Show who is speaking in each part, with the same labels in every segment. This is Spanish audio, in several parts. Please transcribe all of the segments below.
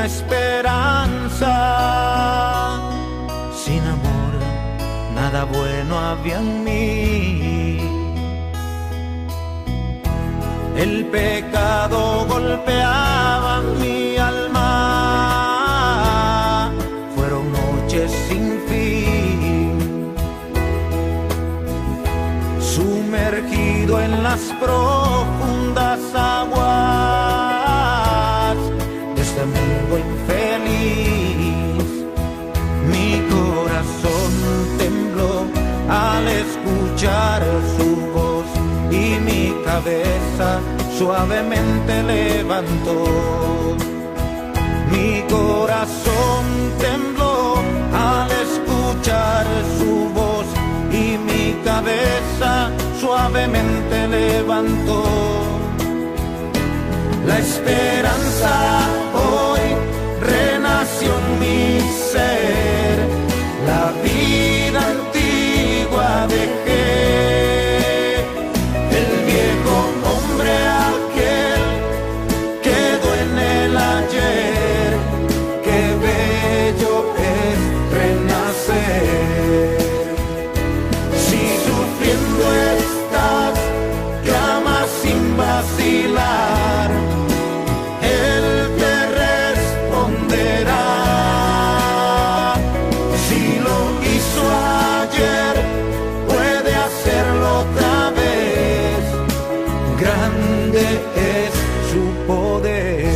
Speaker 1: esperanza. Sin amor, nada bueno había en mí. El pecado golpeaba mi alma. Fueron noches sin fin, sumergido en las profundas aguas de este mundo infeliz. Mi corazón tembló al escuchar su voz y mi cabeza suavemente levantó. Mi corazón tembló al escuchar su voz y mi cabeza suavemente levantó. La esperanza hoy renació en mi ser, la vida antigua dejé, el viejo hombre aquel quedó en el ayer. Qué bello es renacer. Si sufriendo estás, clama sin vacilar, Él te responderá. Si lo hizo ayer, puede hacerlo otra vez. Grande es su poder.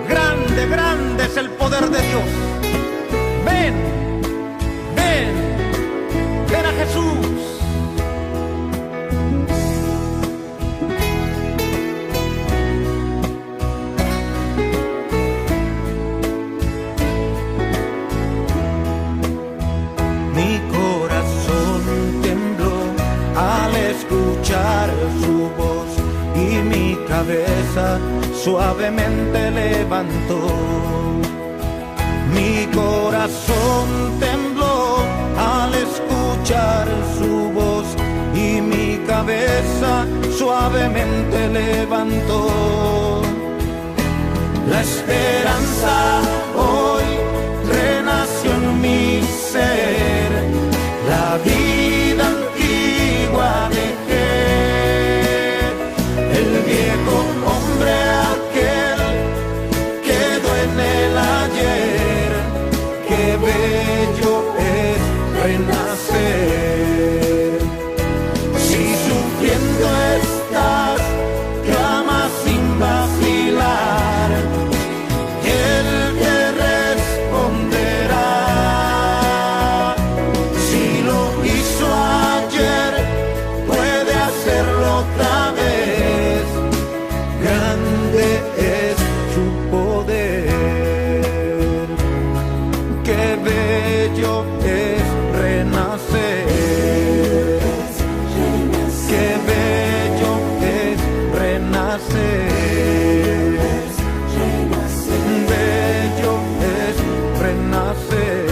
Speaker 1: Grande, grande es el poder de Dios. Ven, ven, ven a Jesús. Mi corazón tembló al escuchar su voz y mi cabeza suavemente levantó. Mi corazón tembló al escuchar su voz y mi cabeza suavemente levantó. La esperanza hoy renació en mi ser, la vida antigua dejé, el viejo hombre aquel quedó en el ayer. Qué bello es renacer. Si sufriendo estás, clama sin vacilar, Él te responderá. Si lo hizo ayer, puede hacerlo otra vez. Grande es su poder. Qué bello es renacer. Qué bello es renacer. Bello es renacer.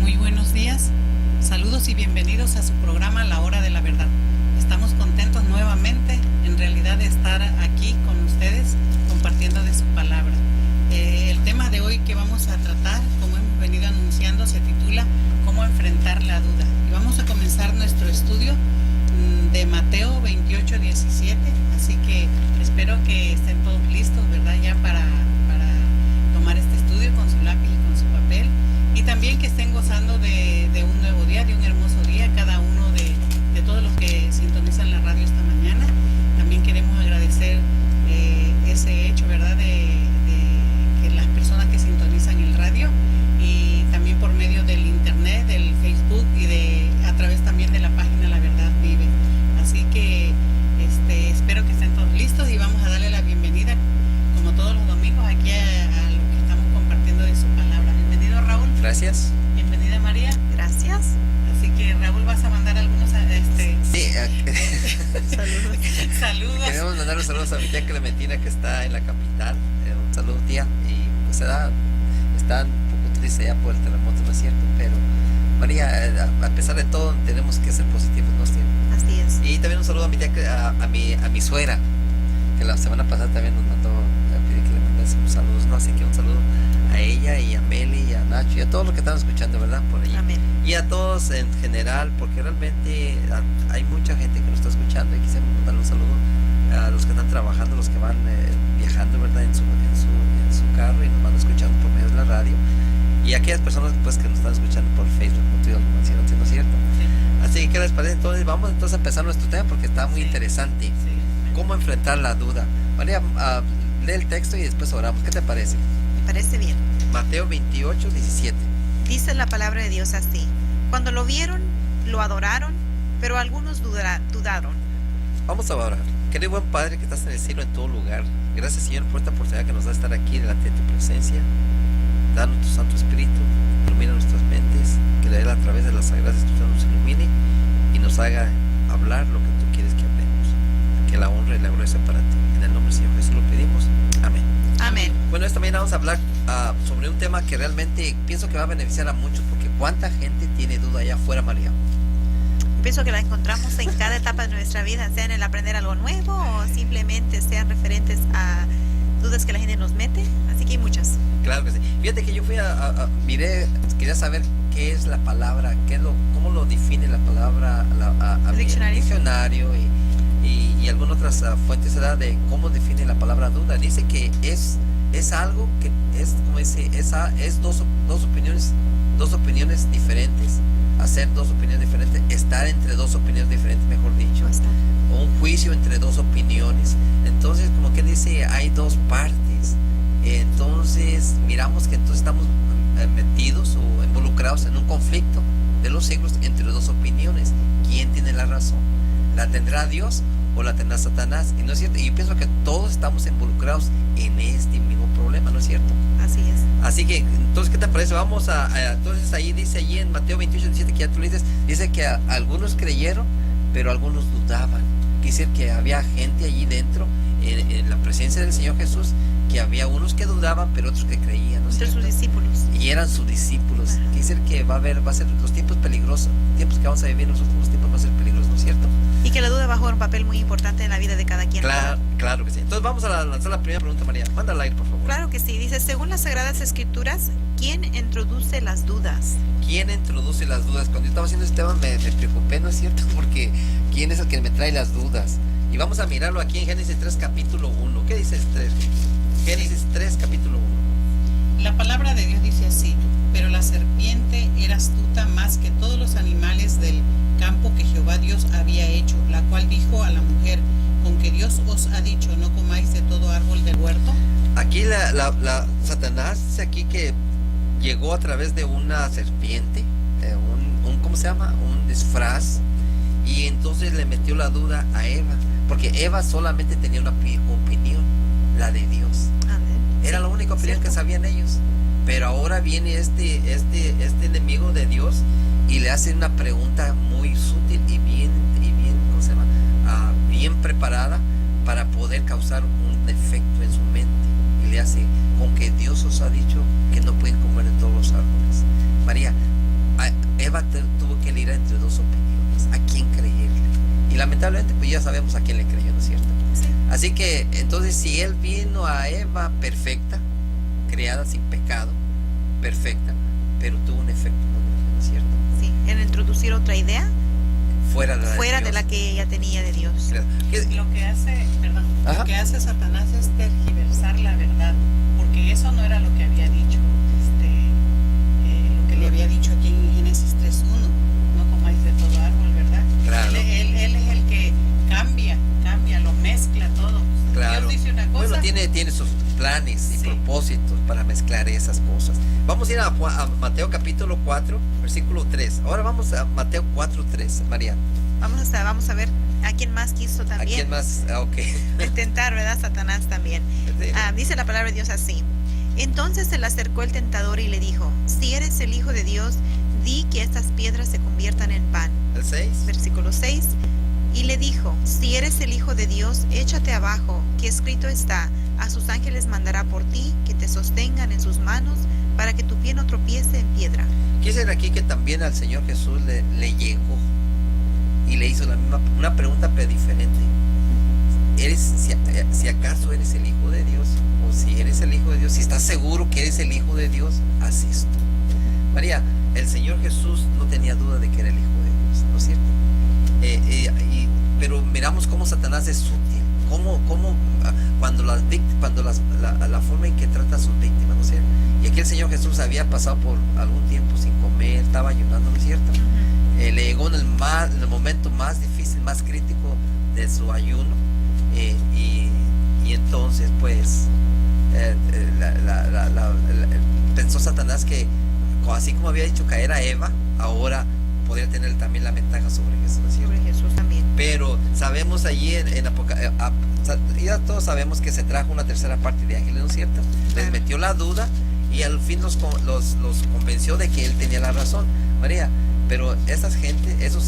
Speaker 2: Muy buenos días, saludos y bienvenidos a su programa La Hora de la Verdad. Estamos contentos nuevamente, en realidad, de estar aquí con ustedes compartiendo de su palabra. El tema de hoy que vamos a tratar, como hemos venido anunciando, se titula ¿Cómo enfrentar la duda? Y vamos a comenzar nuestro estudio de Mateo 28:17, así que espero que estén todos listos, ¿verdad? Ya para tomar este estudio con su lápiz y con su papel. Y también que estén gozando de un nuevo día, de un hermoso día, cada uno de todos los que sintonizan la radio esta mañana. También queremos agradecer ese hecho, ¿verdad? De que las personas que sintonizan el radio y también por medio del internet, del Facebook y a través también de la página La Verdad Vive. Así que espero que estén todos listos y vamos a darle la bienvenida, como todos los domingos, aquí a lo que estamos compartiendo de su palabra. Bienvenido, Raúl.
Speaker 3: Gracias.
Speaker 2: Bienvenida, María.
Speaker 4: Gracias.
Speaker 2: Así que, Raúl, vas a mandar algunos
Speaker 3: Sí,
Speaker 2: saludos.
Speaker 3: queremos queremos mandar saludos a mi tía Clementina, que está en la capital. Un saludo, tía. Y pues está un poco triste ya por el terremoto, ¿no es cierto? Pero María, a pesar de todo, tenemos que ser positivos, ¿no es cierto?
Speaker 4: Así es.
Speaker 3: Y también un saludo a mi tía, a mi suegra, que la semana pasada también nos mandó a pedir que le mandásemos saludos, ¿no? Así que un saludo a ella y a Meli y a Nacho y a todos los que están escuchando, ¿verdad? Por ahí.
Speaker 4: Amén.
Speaker 3: Y a todos en general, porque realmente hay mucha gente que nos está escuchando y quisiera mandarle un saludo a los que están trabajando, los que van viajando, ¿verdad? En su carro y nos van escuchando por medio de la radio. Y aquellas personas pues, que nos están escuchando por Facebook, ¿no es cierto?
Speaker 2: Sí.
Speaker 3: Así que, ¿qué les parece? Entonces, vamos a empezar nuestro tema porque está muy
Speaker 2: Sí.
Speaker 3: interesante.
Speaker 2: Sí.
Speaker 3: ¿Cómo enfrentar la duda? María, lee el texto y después oramos. ¿Qué te parece?
Speaker 4: Me parece bien.
Speaker 3: Mateo 28, 17.
Speaker 4: Dice la palabra de Dios así: cuando lo vieron, lo adoraron, pero algunos dudaron.
Speaker 3: Vamos a orar. Querido buen Padre que estás en el cielo en todo lugar, gracias, Señor, por esta oportunidad que nos da estar aquí delante de tu presencia. Danos tu Santo Espíritu, ilumina nuestras mentes, que Él a través de las Sagradas Escrituras nos ilumine y nos haga hablar lo que tú quieres que hablemos. Que la honra y la gloria sea para ti. En el nombre del Señor Jesús lo pedimos. Amén.
Speaker 4: Amén.
Speaker 3: Bueno, esta mañana vamos a hablar sobre un tema que realmente pienso que va a beneficiar a muchos, porque ¿cuánta gente tiene duda allá afuera, María?
Speaker 4: Pienso que la encontramos en cada etapa de nuestra vida, sea en el aprender algo nuevo o simplemente sean referentes a dudas que la gente nos mete. Así que hay muchas.
Speaker 3: Claro que sí. Fíjate que yo fui miré, quería saber qué es la palabra, cómo lo define la palabra
Speaker 4: ¿El diccionario?
Speaker 3: Diccionario y algunas otras fuentes de cómo define la palabra duda. Dice que es algo que es, como dice, es dos opiniones diferentes, hacer dos opiniones diferentes, estar entre dos opiniones diferentes, mejor dicho, o un juicio entre dos opiniones. Entonces, como que dice, hay dos partes. Entonces miramos que entonces estamos metidos o involucrados en un conflicto de los siglos entre dos opiniones. ¿Quién tiene la razón? ¿La tendrá Dios o la tendrá Satanás? Y no es cierto. Y yo pienso que todos estamos involucrados en este mismo problema, ¿no es cierto?
Speaker 4: Así es.
Speaker 3: Así que, entonces, ¿qué te parece? Vamos entonces ahí dice, allí en Mateo 28, 17, que ya tú le dice que algunos creyeron, pero algunos dudaban. Quiere decir que había gente allí dentro, en la presencia del Señor Jesús, que había unos que dudaban, pero otros que creían, ¿no es
Speaker 4: Entre
Speaker 3: cierto?
Speaker 4: sus discípulos.
Speaker 3: Y eran sus discípulos.
Speaker 4: Ajá.
Speaker 3: Quiere decir que va a ser los tiempos peligrosos, tiempos que vamos a vivir, los últimos tiempos van a ser peligrosos, ¿no es cierto?
Speaker 4: Y que la duda va a jugar un papel muy importante en la vida de cada quien.
Speaker 3: Claro que sí. Entonces vamos a lanzar la primera pregunta, María. Mándala al aire, por favor.
Speaker 4: Claro que sí. Dice, según las Sagradas Escrituras, ¿quién introduce las dudas?
Speaker 3: ¿Quién introduce las dudas? Cuando yo estaba haciendo este tema me preocupé, ¿no es cierto? Porque ¿quién es el que me trae las dudas? Y vamos a mirarlo aquí en Génesis 3, capítulo 1. ¿Qué dice 3? Génesis 3, capítulo 1.
Speaker 2: La palabra de Dios dice así: pero la serpiente era astuta más que todos los animales del campo que Jehová Dios había hecho, la cual dijo a la mujer: ¿con que Dios os ha dicho no comáis de todo árbol del huerto?
Speaker 3: Aquí Satanás dice aquí que llegó a través de una serpiente, ¿cómo se llama? Un disfraz, y entonces le metió la duda a Eva, porque Eva solamente tenía una opinión, la de Dios.
Speaker 4: Amén.
Speaker 3: Era la única opinión
Speaker 4: cierto.
Speaker 3: que sabían ellos. Pero ahora viene este enemigo de Dios y le hace una pregunta muy sutil y bien, ¿cómo se llama? Bien preparada para poder causar un efecto en su mente. Y le hace, con que Dios os ha dicho que no pueden comer de todos los árboles. María, Eva tuvo que elegir entre dos opiniones. ¿A quién creerle? Y lamentablemente pues ya sabemos a quién le creyó, ¿no es cierto?
Speaker 4: Sí.
Speaker 3: Así que entonces si él vino a Eva perfecta, creada sin pecado, perfecta, pero tuvo un efecto muy grande, ¿no es cierto?
Speaker 4: Sí, en introducir otra idea
Speaker 3: Fuera de
Speaker 4: fuera de
Speaker 3: Dios.
Speaker 4: la que ella tenía de Dios.
Speaker 3: Claro.
Speaker 2: Lo que hace,
Speaker 3: Ajá.
Speaker 2: lo que hace Satanás es tergiversar la verdad, porque eso no era lo que había dicho, lo que le había dicho aquí en Génesis 3:1, no comáis de todo árbol, ¿verdad?
Speaker 3: Claro.
Speaker 2: Él es el que cambia, lo mezcla todo.
Speaker 3: Claro.
Speaker 2: Dios dice una cosa.
Speaker 3: Bueno, tiene sus planes y
Speaker 2: Sí.
Speaker 3: propósitos para mezclar esas cosas. Vamos a ir a Mateo capítulo 4, versículo 3. Ahora vamos a Mateo 4:3, María.
Speaker 4: Vamos a ver a quién más quiso
Speaker 3: ¿A
Speaker 4: también
Speaker 3: quién más? Ok.
Speaker 4: tentar, ¿verdad? Satanás también.
Speaker 3: Sí.
Speaker 4: Dice la palabra de Dios así: entonces se le acercó el tentador y le dijo, si eres el Hijo de Dios, di que estas piedras se conviertan en pan.
Speaker 3: ¿El 6?
Speaker 4: Versículo 6. Y le dijo, si eres el Hijo de Dios, échate abajo, que escrito está, a sus ángeles mandará por ti, que te sostengan en sus manos, para que tu pie no tropiece en piedra.
Speaker 3: Quisiera aquí que también al Señor Jesús le llegó y le hizo una pregunta pero diferente. Si acaso eres el Hijo de Dios, o si eres el Hijo de Dios, si estás seguro que eres el Hijo de Dios, haz esto. María, el Señor Jesús no tenía duda de que era el Hijo de Dios, ¿no es cierto? Pero miramos cómo Satanás es sutil, cuando la forma en que trata a sus víctimas, ¿no es cierto? Y aquí el Señor Jesús había pasado por algún tiempo sin comer, estaba ayunando, ¿no es cierto? Le llegó en el momento más difícil, más crítico de su ayuno, y entonces pues pensó Satanás que así como había hecho caer a Eva, ahora podría tener también la ventaja sobre Jesús, ¿no es cierto?
Speaker 4: Sobre Jesús también.
Speaker 3: Pero sabemos allí ya todos sabemos que se trajo una tercera parte de ángeles, ¿no es cierto? Les metió la duda y al fin los convenció de que él tenía la razón, María. Pero esos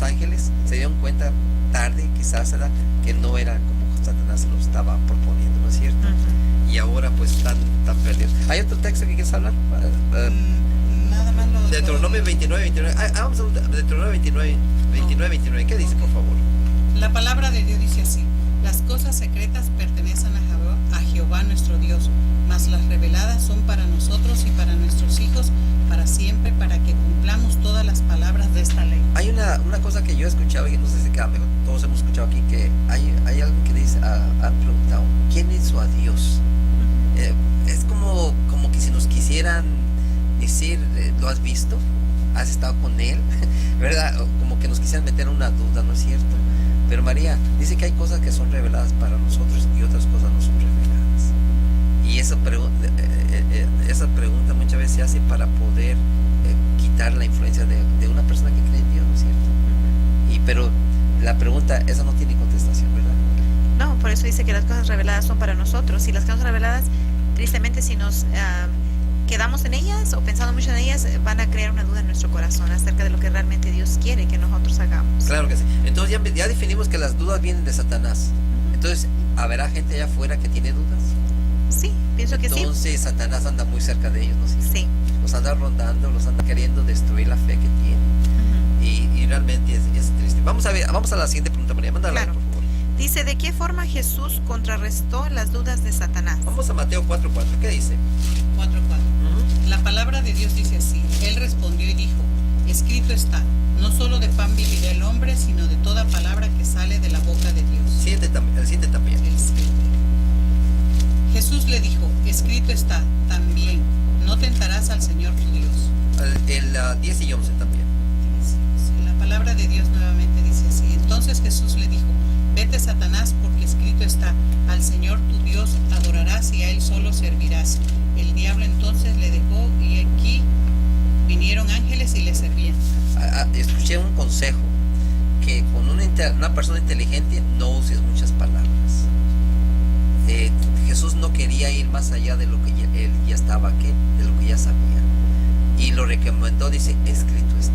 Speaker 3: ángeles se dieron cuenta tarde, quizás, que no era como Satanás lo estaba proponiendo, ¿no es cierto? Y ahora pues están perdidos. ¿Hay otro texto que quieres hablar?
Speaker 2: Nada más lo
Speaker 3: Deuteronomio 29. Vamos a Deuteronomio 29. ¿Qué dice, por favor?
Speaker 2: La palabra de Dios dice así: las cosas secretas pertenecen a Jehová nuestro Dios, mas las reveladas son para nosotros y para nuestros hijos para siempre, para que cumplamos todas las palabras de esta ley.
Speaker 3: Hay una cosa que yo he escuchado, y no sé si todos hemos escuchado aquí, que hay alguien que dice, han preguntado, ¿quién hizo a Dios? Es como que si nos quisieran decir, ¿lo has visto? ¿Has estado con él? ¿Verdad? O como que nos quisieran meter una duda, ¿no es cierto? Pero María dice que hay cosas que son reveladas para nosotros y otras cosas no son reveladas. Y esa pregunta muchas veces se hace para poder quitar la influencia de una persona que cree en Dios, ¿no es cierto? Pero la pregunta, esa no tiene contestación, ¿verdad?
Speaker 4: No, por eso dice que las cosas reveladas son para nosotros. Y las cosas reveladas, tristemente, si nos quedamos en ellas o pensando mucho en ellas, van a crear una duda en nuestro corazón acerca de lo que realmente Dios quiere que nosotros hagamos.
Speaker 3: Claro que sí. Entonces ya definimos que las dudas vienen de Satanás. Entonces, ¿habrá gente allá afuera que tiene dudas?
Speaker 4: Sí, pienso que sí.
Speaker 3: Entonces Satanás anda muy cerca de ellos, ¿no es cierto?
Speaker 4: Sí.
Speaker 3: Los anda rondando, los anda queriendo destruir la fe que tienen. Y realmente es triste. Vamos a la siguiente pregunta, María. Mándala,
Speaker 4: Claro.
Speaker 3: por favor.
Speaker 4: Dice, ¿de qué forma Jesús contrarrestó las dudas de Satanás?
Speaker 3: Vamos a Mateo 4:4. ¿Qué dice?
Speaker 2: 4:4. La palabra de Dios dice así: él respondió y dijo, escrito está, no solo de pan vivirá el hombre, sino de toda palabra que sale de la boca de Dios.
Speaker 3: El siguiente también.
Speaker 2: El 7. Jesús le dijo, escrito está también, no tentarás al Señor tu Dios.
Speaker 3: El 10 y 11 también.
Speaker 2: La palabra de Dios nuevamente dice así: entonces Jesús le dijo, vete Satanás, porque escrito está, al Señor tu Dios adorarás y a él solo servirás. El diablo entonces le dejó y aquí vinieron ángeles y le servían.
Speaker 3: Escuché un consejo, que con una persona inteligente no uses muchas palabras. Jesús no quería ir más allá de lo que él ya estaba aquí, de lo que ya sabía, y lo recomendó. Dice, escrito está.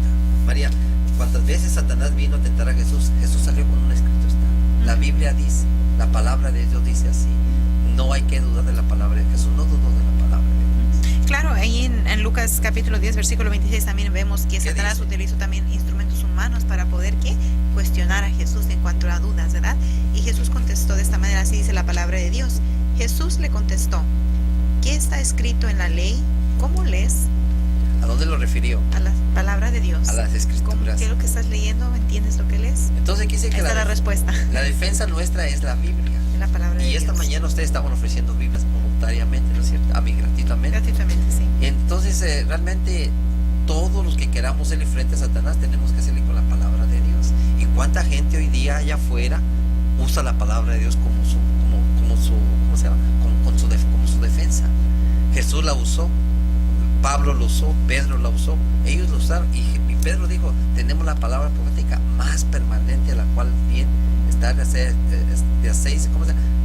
Speaker 3: María, ¿cuántas veces Satanás vino a tentar a Jesús? Jesús salió con un escrito está. La Biblia dice, la palabra de Dios dice así. No hay que dudar de la palabra de Jesús. No dudó de la palabra de Dios.
Speaker 4: Claro, ahí en Lucas capítulo 10, versículo 26 también vemos que Satanás
Speaker 3: dice?
Speaker 4: utilizó también instrumentos humanos para poder cuestionar a Jesús en cuanto a dudas, ¿verdad? Y Jesús contestó de esta manera, así dice la palabra de Dios. Jesús le contestó, ¿qué está escrito en la ley? ¿Cómo lees?
Speaker 3: ¿A dónde lo refirió?
Speaker 4: A la palabra de Dios.
Speaker 3: A las escrituras.
Speaker 4: ¿Qué es lo que estás leyendo? ¿Entiendes lo que lees?
Speaker 3: Entonces aquí dice que
Speaker 4: Esta es la respuesta.
Speaker 3: la defensa nuestra es la Biblia.
Speaker 4: La palabra de
Speaker 3: Y esta
Speaker 4: Dios.
Speaker 3: mañana ustedes estaban ofreciendo Biblias voluntariamente, ¿no es cierto? A mí gratuitamente.
Speaker 4: Gratuitamente, sí.
Speaker 3: Entonces realmente todos los que queramos serle frente a Satanás tenemos que hacerle con la palabra de Dios. Y cuánta gente hoy día allá afuera usa la palabra de Dios como su defensa. Jesús la usó, Pablo lo usó, Pedro la usó, ellos lo usaron, y Pedro dijo, tenemos la palabra profética más permanente, a la cual bien está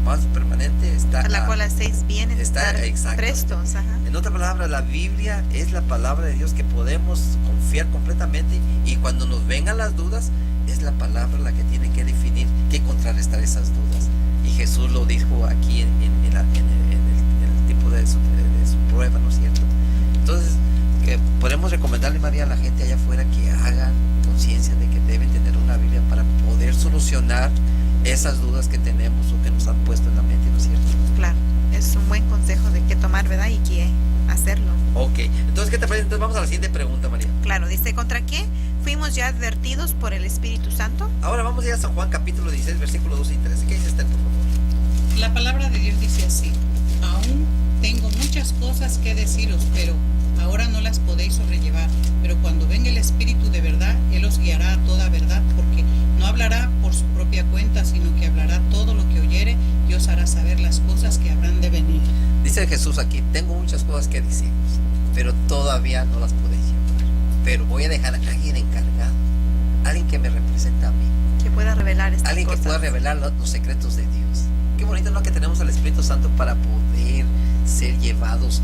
Speaker 3: más permanente está,
Speaker 4: A la cual hacéis bien en estar prestos. Ajá.
Speaker 3: En otra palabra, la Biblia es la palabra de Dios que podemos confiar completamente, y cuando nos vengan las dudas, es la palabra la que tiene que definir que contrarrestar esas dudas. Y Jesús lo dijo aquí en el tipo de su prueba, ¿no es cierto? Entonces, que podemos recomendarle, María, a la gente allá afuera que hagan conciencia de que deben tener una Biblia para poder solucionar esas dudas que tenemos o que nos han puesto en la mente, ¿no es cierto?
Speaker 4: Claro, es un buen consejo de qué tomar, ¿verdad? Y qué hacerlo.
Speaker 3: Ok, entonces, ¿qué te parece? Entonces vamos a la siguiente pregunta, María.
Speaker 4: Claro, dice, ¿contra qué fuimos ya advertidos por el Espíritu Santo?
Speaker 3: Ahora vamos a ir a San Juan capítulo 16, versículo 12 y 13. ¿Qué dice Esther, por favor?
Speaker 2: La palabra de Dios dice así: aún tengo muchas cosas que deciros, pero ahora no las podéis sobrellevar. Pero cuando venga el Espíritu de verdad, Él os guiará a toda verdad, porque no hablará por su propia cuenta, sino que hablará todo lo que oyere y os hará saber las cosas que habrán de venir.
Speaker 3: Dice Jesús aquí, tengo muchas cosas que deciros, pero todavía no las podéis llevar. Pero voy a dejar a alguien encargado, alguien que me representa a mí,
Speaker 4: Que pueda revelar estas
Speaker 3: alguien
Speaker 4: cosas.
Speaker 3: que pueda revelar los secretos de Dios. Qué bonito, ¿no?, que tenemos al Espíritu Santo para poder ser llevados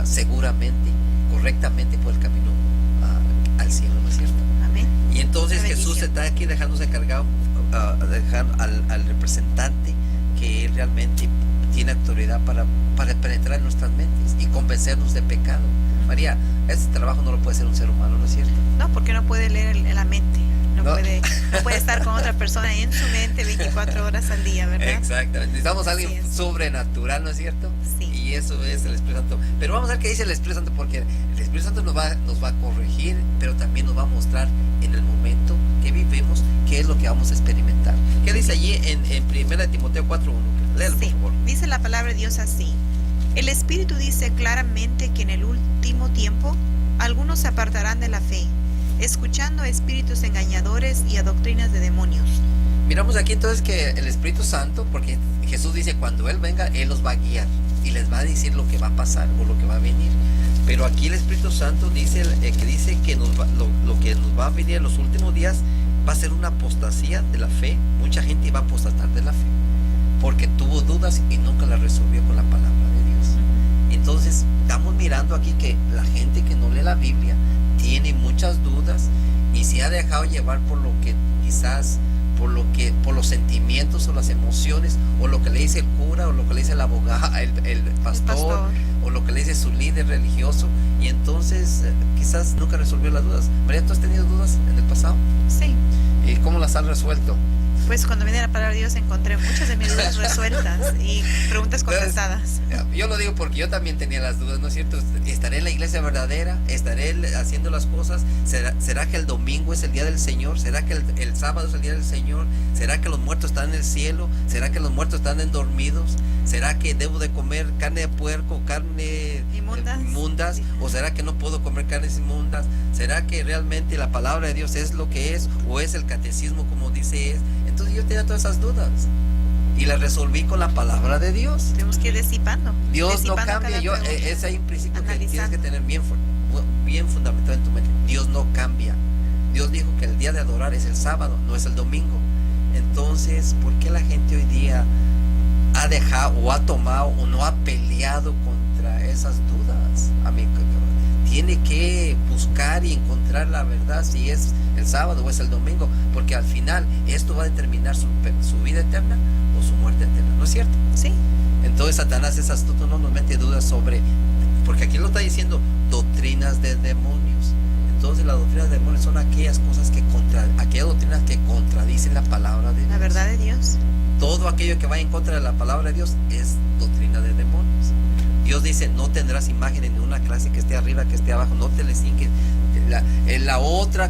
Speaker 3: seguramente, correctamente por el camino al cielo, ¿no es cierto?
Speaker 4: Amén.
Speaker 3: Y entonces
Speaker 4: Qué
Speaker 3: Jesús
Speaker 4: bendición.
Speaker 3: está aquí dejándose encargado, dejando al representante que Él realmente tiene autoridad para penetrar en nuestras mentes y convencernos de pecado. María, este trabajo no lo puede hacer un ser humano, ¿no es cierto?
Speaker 4: No, porque no puede leer la mente. No,
Speaker 3: No.
Speaker 4: puede estar con otra persona en su mente 24 horas al día, ¿verdad?
Speaker 3: Exactamente. Necesitamos a alguien
Speaker 4: Así es.
Speaker 3: sobrenatural, ¿no es cierto?
Speaker 4: Sí.
Speaker 3: Y eso es el Espíritu Santo. Pero vamos a ver qué dice el Espíritu Santo, porque el Espíritu Santo nos va a corregir, pero también nos va a mostrar en el momento que vivimos qué es lo que vamos a experimentar. ¿Qué dice allí en 1 Timoteo 4:1? Léelo,
Speaker 4: Sí.
Speaker 3: por favor.
Speaker 4: Dice la palabra de Dios así: el Espíritu dice claramente que en el último tiempo algunos se apartarán de la fe, escuchando a espíritus engañadores y a doctrinas de demonios.
Speaker 3: Miramos aquí entonces que el Espíritu Santo, porque Jesús dice cuando Él venga, Él los va a guiar y les va a decir lo que va a pasar o lo que va a venir. Pero aquí el Espíritu Santo dice que lo que nos va a venir en los últimos días va a ser una apostasía de la fe. Mucha gente va a apostatar de la fe porque tuvo dudas y nunca las resolvió con la palabra de Dios. Entonces estamos mirando aquí que la gente que no lee la Biblia tiene muchas dudas y se ha dejado llevar por lo que quizás por los sentimientos o las emociones o lo que le dice el cura o lo que le dice el abogado, el pastor, o lo que le dice su líder religioso, y entonces quizás nunca resolvió las dudas. María, ¿tú has tenido dudas en el pasado?
Speaker 4: Sí.
Speaker 3: ¿Y cómo las has resuelto?
Speaker 4: Pues cuando vine a la palabra de Dios encontré muchas de mis dudas resueltas y preguntas contestadas.
Speaker 3: Yo lo digo porque yo también tenía las dudas, ¿no es cierto? ¿Estaré en la iglesia verdadera? ¿Estaré haciendo las cosas? ¿Será que el domingo es el día del Señor? ¿Será que el sábado es el día del Señor? ¿Será que los muertos están en el cielo? ¿Será que los muertos están dormidos? ¿Será que debo de comer carne de puerco, carne inmundas? ¿O será que no puedo comer carnes inmundas? ¿Será que realmente la palabra de Dios es lo que es? ¿O es el catecismo como dice es? Entonces yo tenía todas esas dudas y las resolví con la palabra de Dios.
Speaker 4: Tenemos que ir disipando.
Speaker 3: Dios no cambia. Ese hay un principio que tienes que tener bien fundamentado en tu mente. Dios no cambia. Dios dijo que el día de adorar es el sábado, no es el domingo. Entonces, ¿por qué la gente hoy día ha dejado o ha tomado o no ha peleado contra esas dudas? A mí, tiene que buscar y encontrar la verdad, si es el sábado o es el domingo, porque al final esto va a determinar su vida eterna o su muerte eterna, ¿no es cierto?
Speaker 4: Sí.
Speaker 3: Entonces Satanás es astuto, no nos mete dudas sobre, porque aquí lo está diciendo, doctrinas de demonios. Entonces las doctrinas de demonios son aquellas cosas aquellas doctrinas que contradicen la palabra de Dios.
Speaker 4: La verdad de Dios.
Speaker 3: Todo aquello que va en contra de la palabra de Dios es doctrina de demonios. Dios dice, no tendrás imagen en una clase que esté arriba, que esté abajo, no te les hinques. La otra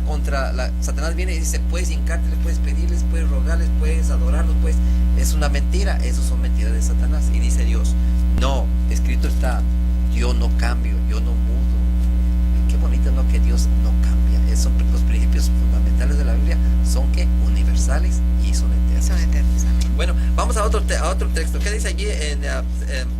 Speaker 3: Satanás viene y dice, puedes hincarte, puedes pedirles, puedes rogarles, puedes adorarlos, pues es una mentira. Esos son mentiras de Satanás. Y dice Dios, no, escrito está, yo no cambio, yo no mudo. Qué bonito, ¿no?, que Dios no cambia. Los principios fundamentales de la Biblia son que universales y son eternos.
Speaker 4: Son eternos. Amén.
Speaker 3: Bueno, vamos a otro texto. ¿Qué dice allí?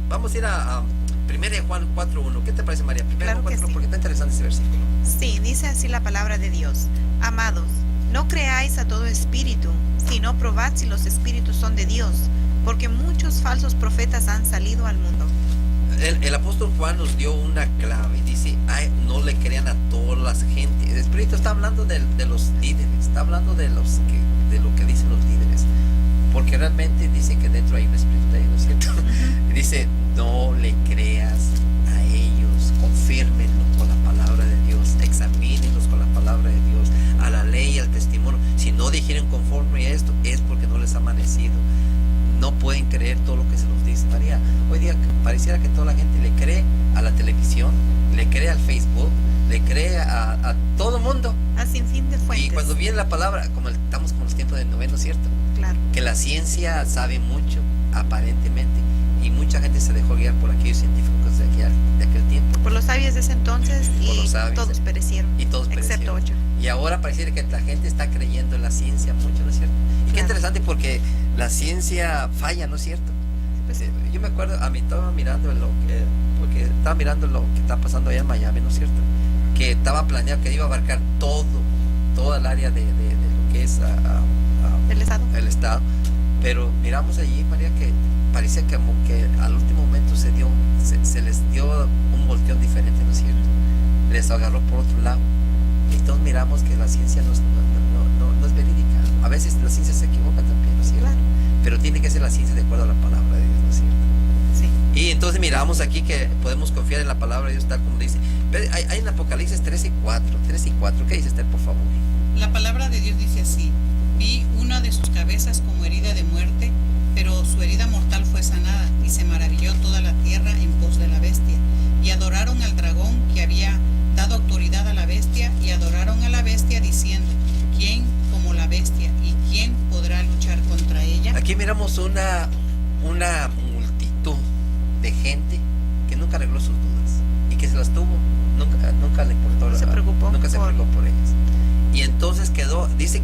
Speaker 3: Vamos a ir a 1 Juan 4:1. ¿Qué te parece, María? 1
Speaker 4: Claro
Speaker 3: Juan
Speaker 4: que
Speaker 3: 4:1,
Speaker 4: sí.
Speaker 3: porque está interesante ese versículo.
Speaker 4: Sí, dice así la palabra de Dios. Amados, no creáis a todo espíritu, sino probad si los espíritus son de Dios, porque muchos falsos profetas han salido al mundo.
Speaker 3: El apóstol Juan nos dio una clave. Dice, no le crean a todas las gentes. El Espíritu está hablando de los líderes, está hablando de lo que dicen los líderes. porque realmente dice que dentro hay un espíritu de ellos, ¿no es cierto? Dice, no le creas a ellos, confírmenlo con la palabra de Dios, examínenlos con la palabra de Dios, a la ley y al testimonio. Si no dijeron conforme a esto, es porque no les ha amanecido. No pueden creer todo lo que se los dice. María, hoy día pareciera que toda la gente le cree a la televisión, le cree al Facebook, le cree a todo mundo.
Speaker 4: A sin fin de fuentes.
Speaker 3: Y cuando viene la palabra, como estamos con los tiempos de Noé, ¿no es cierto?
Speaker 4: Claro.
Speaker 3: Que la ciencia sabe mucho, aparentemente, y mucha gente se dejó guiar por aquellos científicos de aquel tiempo.
Speaker 4: Por los sabios de ese entonces,
Speaker 3: Por
Speaker 4: y
Speaker 3: los sabios,
Speaker 4: todos perecieron.
Speaker 3: Y todos
Speaker 4: excepto
Speaker 3: perecieron.
Speaker 4: 8.
Speaker 3: Y ahora pareciera que la gente está creyendo en la ciencia mucho, ¿no es cierto? Y qué interesante, porque la ciencia falla, ¿no es cierto?
Speaker 4: Pues,
Speaker 3: Yo me acuerdo, a mí estaba mirando porque estaba mirando lo que está pasando allá en Miami, ¿no es cierto? Que estaba planeado que iba a abarcar toda el área de lo que es
Speaker 4: el Estado.
Speaker 3: pero miramos allí, María, que parecía como que al último momento se les dio un volteón diferente, ¿no es cierto? Les agarró por otro lado, y todos miramos que la ciencia no es verídica. A veces la ciencia se equivoca también, ¿no es cierto?
Speaker 4: Claro.
Speaker 3: Pero tiene que ser la ciencia de acuerdo a la palabra de Dios, ¿no es cierto?
Speaker 4: Sí.
Speaker 3: Y entonces miramos aquí que podemos confiar en la palabra de Dios tal como dice. Hay en Apocalipsis 13:4. ¿Qué dice Esther, por favor?
Speaker 2: La palabra de Dios dice así: vi una de sus cabezas como herida de muerte, pero su herida mortal fue sanada, y se maravilló toda la tierra en pos de la bestia. Y adoraron al dragón que había dado autoridad a la bestia, y adoraron a la bestia diciendo: ¿quién como la bestia, y quién podrá luchar contra ella?
Speaker 3: Aquí miramos una multitud de gente que nunca arregló sus dudas y que se las tuvo, nunca le importó,
Speaker 4: No se preocupó
Speaker 3: nunca se
Speaker 4: por-
Speaker 3: preocupó por ellas. Y entonces dice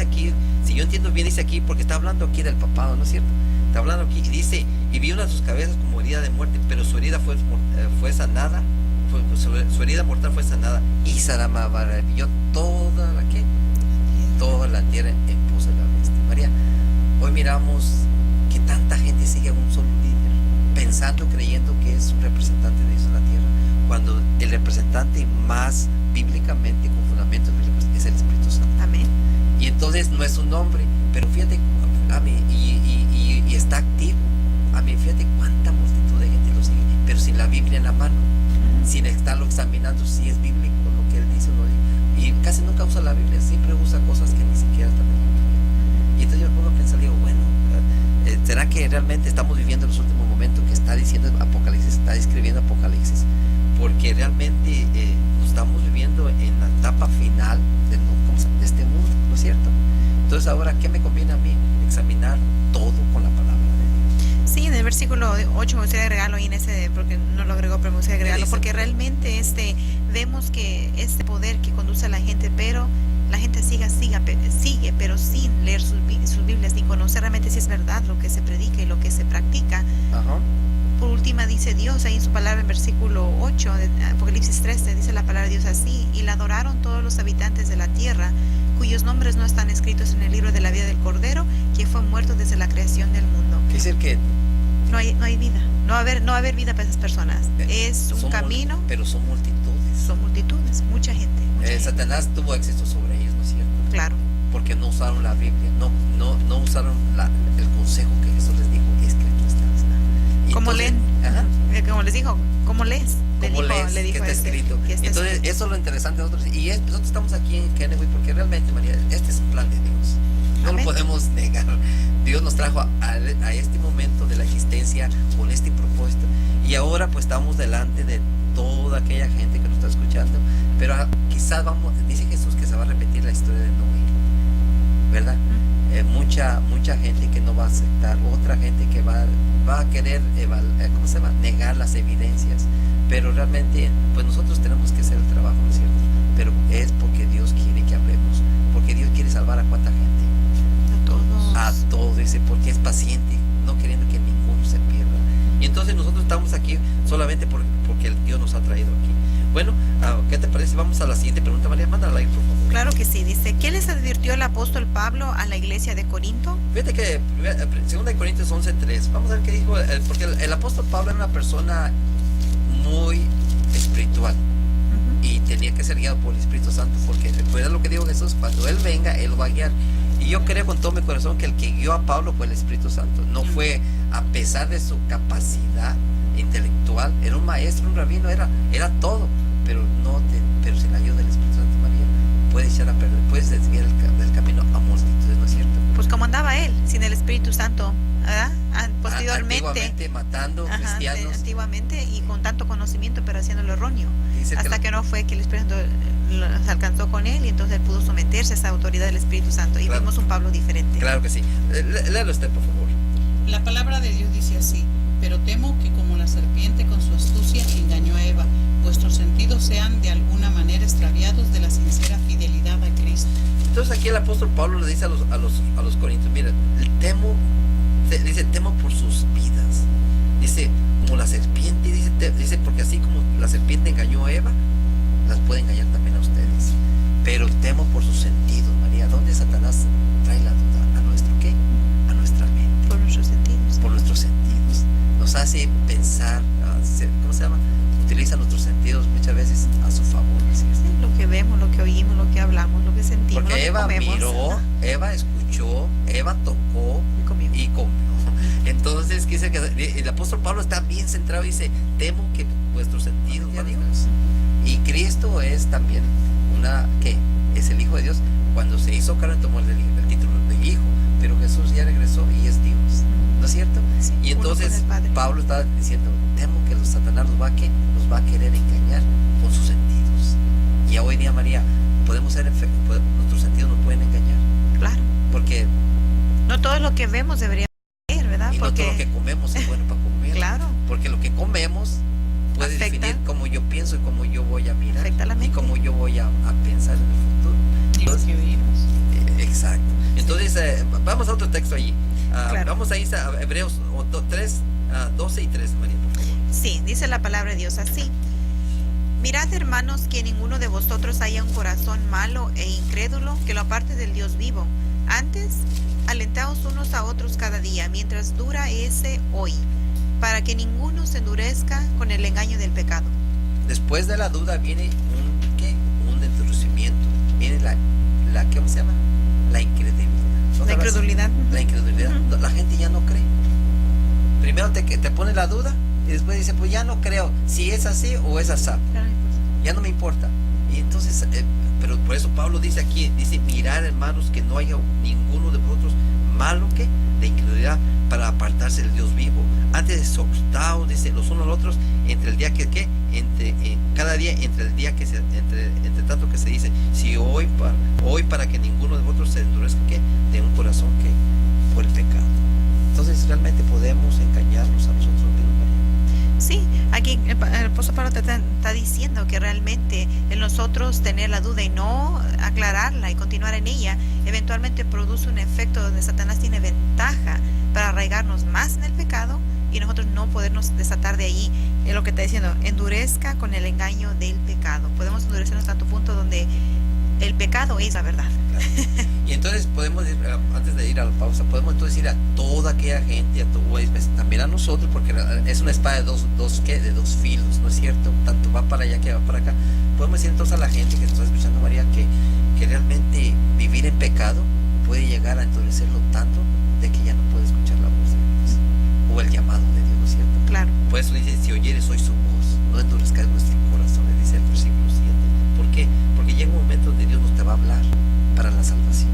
Speaker 3: aquí, si yo entiendo bien, dice aquí, porque está hablando aquí del papado, ¿no es cierto? Está hablando aquí y dice, y vi una de sus cabezas como herida de muerte, pero su herida fue sanada, su herida mortal fue sanada, y se maravilló toda la tierra en pos de la bestia. María, hoy miramos que tanta gente sigue a un solo líder, pensando, creyendo que es un representante de Dios en la tierra, cuando el representante más bíblicamente, con fundamentos bíblicos, es el Espíritu Santo.
Speaker 4: Amén.
Speaker 3: Y entonces no es un hombre, pero fíjate, y está activo. Fíjate cuánta multitud de gente lo sigue, pero sin la Biblia en la mano, sin estarlo examinando si es bíblico lo que él dice o no dice. Y casi nunca usa la Biblia, siempre usa cosas que ni siquiera están en la Biblia. Y entonces yo me pongo a pensar, digo, bueno, ¿será que realmente estamos viviendo los últimos momentos que está diciendo Apocalipsis, está describiendo Apocalipsis? Porque realmente estamos viviendo en la etapa final de este mundo, ¿no es cierto? Entonces ahora, ¿qué me conviene a mí? Examinar todo con la palabra de Dios.
Speaker 4: Sí, en el versículo 8 me gustaría agregarlo ahí en ese, porque no lo agregó, pero me gustaría agregarlo,
Speaker 3: dice?
Speaker 4: porque realmente vemos que este poder que conduce a la gente, pero la gente sigue, pero sin leer sus Biblias, ni conocer realmente si es verdad lo que se predica y lo que se practica.
Speaker 3: Ajá.
Speaker 4: Por última dice Dios ahí en su palabra en versículo 8 de Apocalipsis 13, dice la palabra de Dios así: y la adoraron todos los habitantes de la tierra, cuyos nombres no están escritos en el libro de la vida del Cordero, que fue muerto desde la creación del mundo.
Speaker 3: Quiere decir que
Speaker 4: No hay vida, no va a haber vida para esas personas. Es un camino,
Speaker 3: pero son multitudes.
Speaker 4: son multitudes, mucha gente.
Speaker 3: Satanás tuvo éxito sobre ellos, ¿no es cierto?
Speaker 4: Claro,
Speaker 3: Porque no usaron la Biblia, no usaron el consejo que Jesús les dijo, escrito está. Y
Speaker 4: ¿cómo
Speaker 3: entonces,
Speaker 4: leen?
Speaker 3: ajá,
Speaker 4: Como les dijo, ¿cómo lees?
Speaker 3: ¿cómo lees?
Speaker 4: Le dijo
Speaker 3: ¿Qué está escrito?
Speaker 4: que está
Speaker 3: Entonces,
Speaker 4: escrito.
Speaker 3: eso es lo interesante de nosotros. Y nosotros estamos aquí en Kennewick porque realmente, María, este es un plan de Dios. No
Speaker 4: Amén.
Speaker 3: lo podemos negar. Dios nos trajo a este momento de la existencia con este propósito. Y ahora pues estamos delante de toda aquella gente que nos está escuchando. Pero quizás dice Jesús que se va a repetir la historia de Noé, ¿verdad? Mucha gente que no va a aceptar, otra gente que va a querer negar las evidencias, pero realmente pues nosotros tenemos que hacer el trabajo, ¿no es cierto? Pero es porque Dios quiere que hablemos, porque Dios quiere salvar a cuánta gente, a todos, dice, porque es paciente, no queriendo que ninguno se pierda. Y entonces nosotros estamos aquí solamente porque Dios nos ha traído aquí. Bueno, ¿qué te parece? Vamos a la siguiente pregunta, María, mándala ahí, por favor.
Speaker 4: Claro que sí, dice: ¿qué les advirtió el apóstol Pablo a la iglesia de Corinto?
Speaker 3: Fíjate que 2 Corintios 11:3, vamos a ver qué dijo, porque el apóstol Pablo era una persona muy espiritual y tenía que ser guiado por el Espíritu Santo, porque recuerda lo que dijo Jesús: cuando Él venga, Él lo va a guiar. Y yo creo con todo mi corazón que el que guió a Pablo fue el Espíritu Santo. No fue a pesar de su capacidad intelectual. Era un maestro, un rabino, era todo. Pero sin la ayuda del Espíritu Santo, María, puedes echar a perder, puedes desviar del camino a multitudes, ¿no es cierto?
Speaker 4: Pues como andaba él, sin el Espíritu Santo, ¿verdad? Posteriormente.
Speaker 3: Antiguamente matando cristianos.
Speaker 4: Antiguamente y con tanto conocimiento, pero haciendo lo erróneo.
Speaker 3: Dice
Speaker 4: Hasta que no fue que el Espíritu Santo los alcanzó con él y entonces él pudo someterse a esa autoridad del Espíritu Santo. Y
Speaker 3: Claro.
Speaker 4: vimos un Pablo diferente.
Speaker 3: Claro que sí. Léelo usted, por favor.
Speaker 2: La palabra de Dios dice así: pero temo que como la serpiente con su astucia engañó a Eva, vuestros sentidos sean de alguna manera extraviados de la sincera fidelidad a Cristo.
Speaker 3: Entonces aquí el apóstol Pablo le dice a los corintios, mira, temo por sus vidas. Dice, como la serpiente, dice, porque así como la serpiente engañó a Eva, las puede engañar también a ustedes. Pero temo por sus sentidos, María. ¿Dónde Satanás trae la duda? ¿A nuestro qué? A nuestra mente.
Speaker 4: Por nuestros sentidos.
Speaker 3: Por nuestros sentidos. Nos hace pensar, ¿cómo se llama? Utiliza nuestros sentidos muchas veces a su favor. ¿Sí?
Speaker 4: Lo que vemos, lo que oímos, lo que hablamos, lo que sentimos.
Speaker 3: Porque
Speaker 4: lo que
Speaker 3: Eva
Speaker 4: comemos.
Speaker 3: miró, Eva escuchó, Eva tocó y comió. Entonces, dice que el apóstol Pablo está bien centrado y dice, temo que vuestros sentidos van a Dios. Y Cristo es también ¿qué? Es el Hijo de Dios. Cuando se hizo carne tomó el título de Hijo, pero Jesús ya regresó y es Dios. ¿No es cierto?
Speaker 4: Sí,
Speaker 3: y entonces Pablo está diciendo, temo que los Satanás nos va a querer engañar con sus sentidos. Y hoy día, María, nuestros sentidos nos pueden engañar.
Speaker 4: Claro.
Speaker 3: Porque
Speaker 4: no todo lo que vemos debería ser, ¿verdad?
Speaker 3: y no todo lo que comemos es bueno para comer.
Speaker 4: Claro.
Speaker 3: Porque lo que comemos puede
Speaker 4: Afecta.
Speaker 3: definir cómo yo pienso y cómo yo voy a mirar.
Speaker 4: Afecta la
Speaker 3: Y
Speaker 4: mente.
Speaker 3: cómo yo voy a pensar en el futuro.
Speaker 2: Y lo
Speaker 3: Entonces,
Speaker 2: que oímos.
Speaker 3: exacto. Entonces, vamos a otro texto allí.
Speaker 4: Claro.
Speaker 3: Vamos a ir a Hebreos 3, 12 y 13, María, por favor.
Speaker 4: Sí, dice la palabra de Dios así. Mirad, hermanos, que ninguno de vosotros haya un corazón malo e incrédulo que lo aparte del Dios vivo. Antes, alentaos unos a otros cada día, mientras dura ese hoy, para que ninguno se endurezca con el engaño del pecado.
Speaker 3: Después de la duda viene un endurecimiento. Viene ¿cómo se llama? La incredulidad. ¿No
Speaker 4: La
Speaker 3: sabes?
Speaker 4: incredulidad.
Speaker 3: La incredulidad.
Speaker 4: Ujú.
Speaker 3: La gente ya no cree. Primero te pone la duda y después dice, pues ya no creo si es así o es así. Ya no me importa. Y entonces, pero por eso Pablo dice aquí, dice, mirad, hermanos, que no haya ninguno de vosotros malo que de incredulidad para apartarse del Dios vivo. Antes exhortaos, dice, los unos a los otros, entre el día cada día entre el día entre tanto que se dice, si hoy para que ninguno de vosotros se endurezca de un corazón que por el pecado. Entonces realmente podemos engañarnos a nosotros mismos, María.
Speaker 4: Sí, aquí el apóstol Pablo está diciendo que realmente en nosotros tener la duda y no aclararla y continuar en ella, eventualmente produce un efecto donde Satanás tiene ventaja para arraigarnos más en el pecado y nosotros no podernos desatar de allí. Es lo que está diciendo, endurezca con el engaño del pecado. Podemos endurecernos a tanto punto donde el pecado es la verdad.
Speaker 3: Claro. Y entonces podemos ir, antes de ir a la pausa, podemos entonces ir a toda aquella gente, también a nosotros, porque es una espada de dos filos, ¿no es cierto? Tanto va para allá que va para acá. Podemos decir entonces a la gente que nos está escuchando, María, que realmente vivir en pecado puede llegar a endurecerlo tanto de que ya no puede escuchar la voz de Dios o el llamado de Dios, ¿no es cierto?
Speaker 4: Claro.
Speaker 3: Por eso dice, si oyeres hoy su voz, no endurezcáis vuestros corazones, dice el versículo 7. ¿Por qué? Porque llega un momento donde Dios no te va a hablar para la salvación.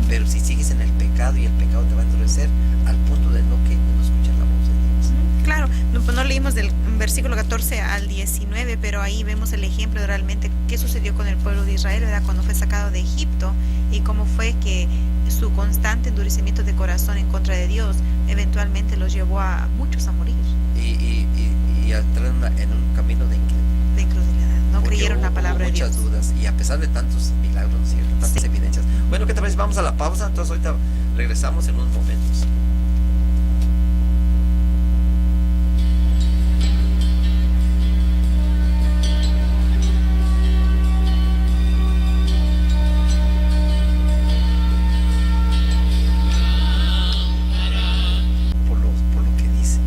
Speaker 3: Pero si sigues en el pecado y el pecado te va a endurecer al punto de no escuchar la voz de Dios.
Speaker 4: Claro, no leímos del versículo 14 al 19, pero ahí vemos el ejemplo de realmente qué sucedió con el pueblo de Israel, ¿verdad? Cuando fue sacado de Egipto y cómo fue que su constante endurecimiento de corazón en contra de Dios eventualmente los llevó a muchos a morir
Speaker 3: Y a entrar en un camino de incredulidad.
Speaker 4: de incredulidad. No
Speaker 3: Porque
Speaker 4: creyeron la
Speaker 3: hubo
Speaker 4: palabra de Dios.
Speaker 3: muchas dudas y a pesar de tantos milagros, ¿no es cierto? Tantas
Speaker 4: Sí.
Speaker 3: evidencias. Bueno, ¿qué te parece? Vamos a la pausa, entonces ahorita regresamos en unos momentos. Por lo que dice,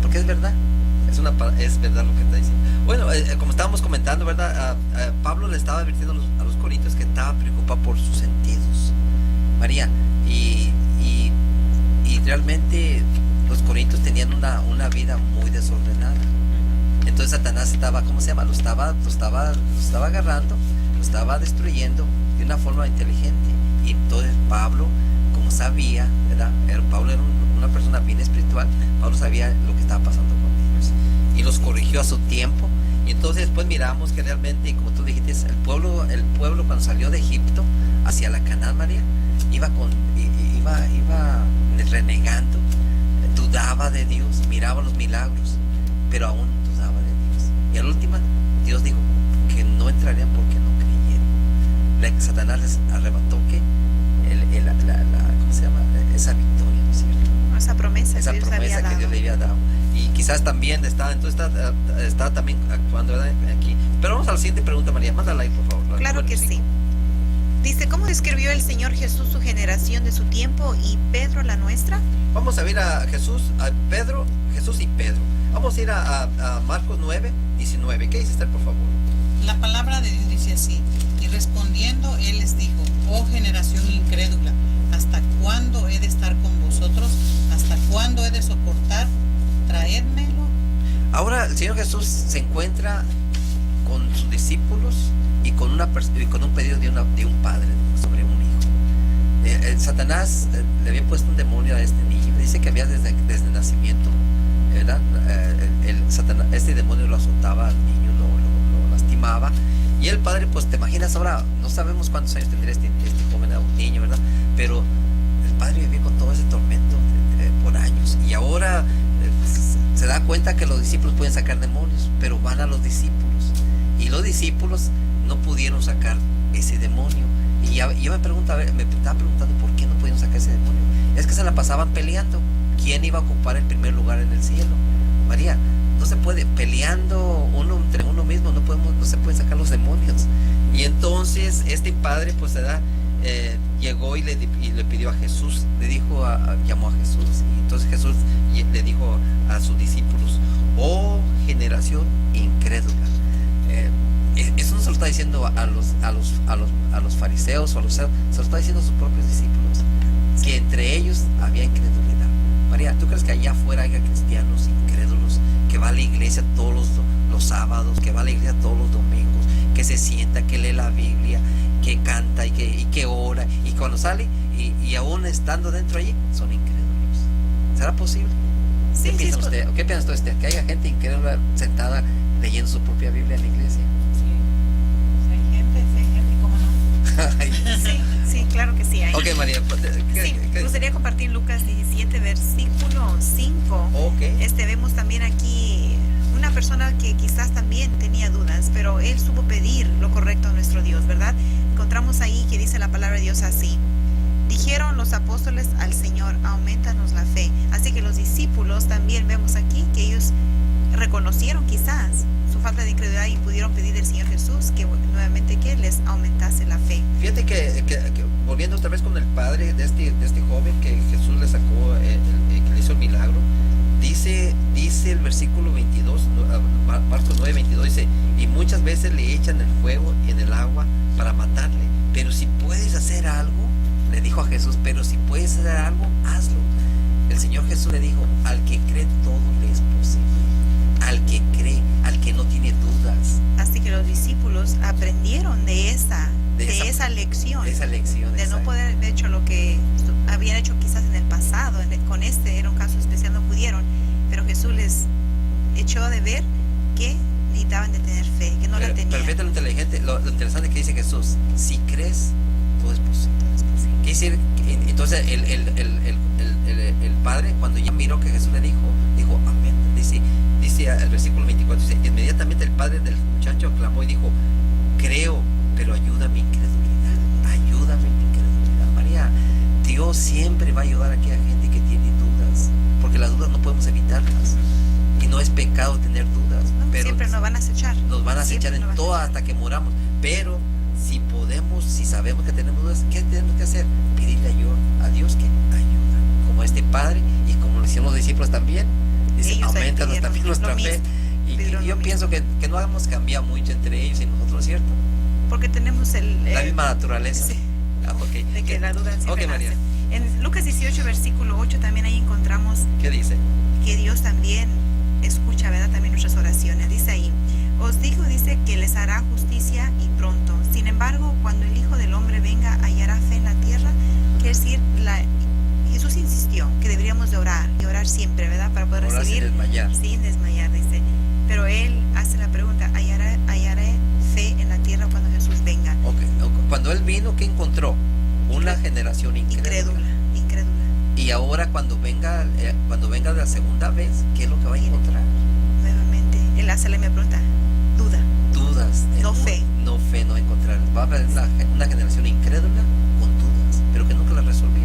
Speaker 3: porque es verdad, es verdad lo que está diciendo. Bueno, como estábamos comentando, ¿verdad? Pablo le estaba advirtiendo a los corintios que estaba preocupado por sus sentidos, María, y realmente los corintios tenían una vida muy desordenada. Entonces Satanás estaba, ¿cómo se llama? Lo estaba agarrando, lo estaba destruyendo de una forma inteligente. Y entonces Pablo, como sabía, ¿verdad? Pablo era una persona bien espiritual. Pablo sabía lo que estaba pasando con ellos y los corrigió a su tiempo. Y entonces después miramos que realmente, como tú dijiste, el pueblo cuando salió de Egipto hacia la Canaán, María, iba renegando, dudaba de Dios, miraba los milagros, pero aún dudaba de Dios. Y al último Dios dijo que no entrarían porque no creyeron. Satanás les arrebató ¿qué? ¿Cómo se llama? Esa victoria, ¿no es cierto?
Speaker 4: Esa promesa que
Speaker 3: Dios le había dado. Y quizás también está también actuando, ¿verdad? Aquí. Pero vamos a la siguiente pregunta, María. Mándala ahí, por favor.
Speaker 4: Claro que sí. Dice, ¿cómo describió el Señor Jesús su generación de su tiempo y Pedro la nuestra?
Speaker 3: Vamos a ver a Jesús y Pedro. Vamos a ir a Marcos 9, 19. ¿Qué dice usted, por favor?
Speaker 2: La palabra de Dios dice así: y respondiendo él les dijo: oh generación incrédula, ¿hasta cuándo he de estar con vosotros? ¿Hasta cuándo he de soportar? Traédmelo. Ahora el Señor Jesús se encuentra con sus discípulos y con un pedido de un padre sobre un hijo.
Speaker 3: Satanás le había puesto un demonio a este niño. Dice que había desde el nacimiento, ¿verdad? Este demonio lo azotaba al niño, lo lastimaba. Y el padre, pues te imaginas, ahora no sabemos cuántos años tendría este joven, un niño, ¿verdad? Pero el padre vivía con todo ese tormento por años. Y ahora se da cuenta que los discípulos pueden sacar demonios, pero van a los discípulos. Y los discípulos no pudieron sacar ese demonio. Y yo me estaban preguntando por qué no pudieron sacar ese demonio. Es que se la pasaban peleando. ¿Quién iba a ocupar el primer lugar en el cielo? María, no se puede, peleando entre uno mismo, no se pueden sacar los demonios. Y entonces este padre pues llegó y le pidió a Jesús, llamó a Jesús. Y entonces Jesús le dijo a sus discípulos: oh generación incrédula. Eso no se lo está diciendo a los fariseos o a los saduceos, se lo está diciendo a sus propios discípulos, que entre ellos había incredulidad. María, ¿tú crees que allá afuera haya cristianos incrédulos que va a la iglesia todos los sábados, que va a la iglesia todos los domingos, que se sienta, que lee la Biblia, que canta y que ora, y cuando sale y aún estando dentro allí son incrédulos? ¿Será posible?
Speaker 4: Sí,
Speaker 3: ¿Qué piensa usted? ¿Que haya gente incrédula sentada leyendo su propia Biblia en la iglesia?
Speaker 2: Sí, hay gente, ¿cómo no?
Speaker 4: Sí, claro que sí hay.
Speaker 3: Ok, María,
Speaker 4: Me gustaría compartir Lucas 17, versículo 5.
Speaker 3: Okay.
Speaker 4: Vemos también aquí una persona que quizás también tenía dudas, pero él supo pedir lo correcto a nuestro Dios, ¿verdad? Encontramos ahí que dice la palabra de Dios así: dijeron los apóstoles al Señor, aumentanos la fe. Así que los discípulos también vemos aquí que ellos reconocieron quizás su falta de incredulidad y pudieron pedir al Señor Jesús que nuevamente que les aumentase la fe.
Speaker 3: Fíjate que volviendo otra vez con el padre de este joven que Jesús le sacó, que le hizo el milagro, dice el versículo 22, Marcos 9, 22, dice: y muchas veces le echan el fuego en el agua para matarle, pero si puedes hacer algo, le dijo a Jesús, pero si puedes hacer algo, hazlo. El Señor Jesús le dijo: al que cree todo le es posible. Al que cree, al que no tiene dudas.
Speaker 4: Así que los discípulos aprendieron de esa lección.
Speaker 3: De esa lección.
Speaker 4: De no poder haber hecho lo que habían hecho quizás en el pasado. Con era un caso especial, no pudieron. Pero Jesús les echó de ver que necesitaban de tener fe, que no la tenían.
Speaker 3: Pero fíjate lo interesante que dice Jesús: si crees, todo es posible. Quiere decir, entonces el padre, cuando ya miró que Jesús le dijo amén. Dice el versículo 24, dice: inmediatamente el padre del muchacho clamó y dijo: creo, pero ayuda mi incredulidad. Ayúdame mi incredulidad. María, Dios siempre va a ayudar a aquella gente que tiene dudas, porque las dudas no podemos evitarlas. Y no es pecado tener dudas.
Speaker 4: No,
Speaker 3: pero
Speaker 4: siempre nos van a acechar.
Speaker 3: Nos van a acechar en todo hasta que moramos. Pero si podemos, si sabemos que tenemos dudas, ¿qué tenemos que hacer? Pedirle a Dios que ayuda. Como este padre y como lo hicieron los discípulos también. Dice: aumentanos también nuestra fe. Y yo pienso que no hemos cambiado mucho entre ellos y nosotros, ¿cierto?
Speaker 4: Porque tenemos
Speaker 3: la misma naturaleza.
Speaker 4: Sí.
Speaker 3: Okay.
Speaker 4: De que la duda siempre
Speaker 3: María.
Speaker 4: En Lucas 18, versículo 8, también ahí encontramos
Speaker 3: ¿Qué dice?
Speaker 4: que Dios también escucha, ¿verdad? También nuestras oraciones. Dice ahí, os digo, dice, que les hará justicia y pronto. Sin embargo, cuando el Hijo del Hombre venga, hallará fe en la tierra. Quiere decir, Jesús insistió que deberíamos de orar, y orar siempre, ¿verdad? Para poder
Speaker 3: Orar
Speaker 4: recibir.
Speaker 3: sin desmayar.
Speaker 4: Sin desmayar, dice. Pero él hace la pregunta, ¿hallaré fe en la tierra cuando Jesús venga?
Speaker 3: Okay. Cuando él vino, ¿qué encontró? Una generación incrédula.
Speaker 4: Incrédula.
Speaker 3: Y ahora cuando venga la segunda vez, ¿qué es lo que va a encontrar?
Speaker 4: Nuevamente, él hace la misma pregunta, duda.
Speaker 3: Dudas.
Speaker 4: No fe.
Speaker 3: No fe, no encontrar. Va a haber una generación incrédula con dudas, pero que nunca la resolvió.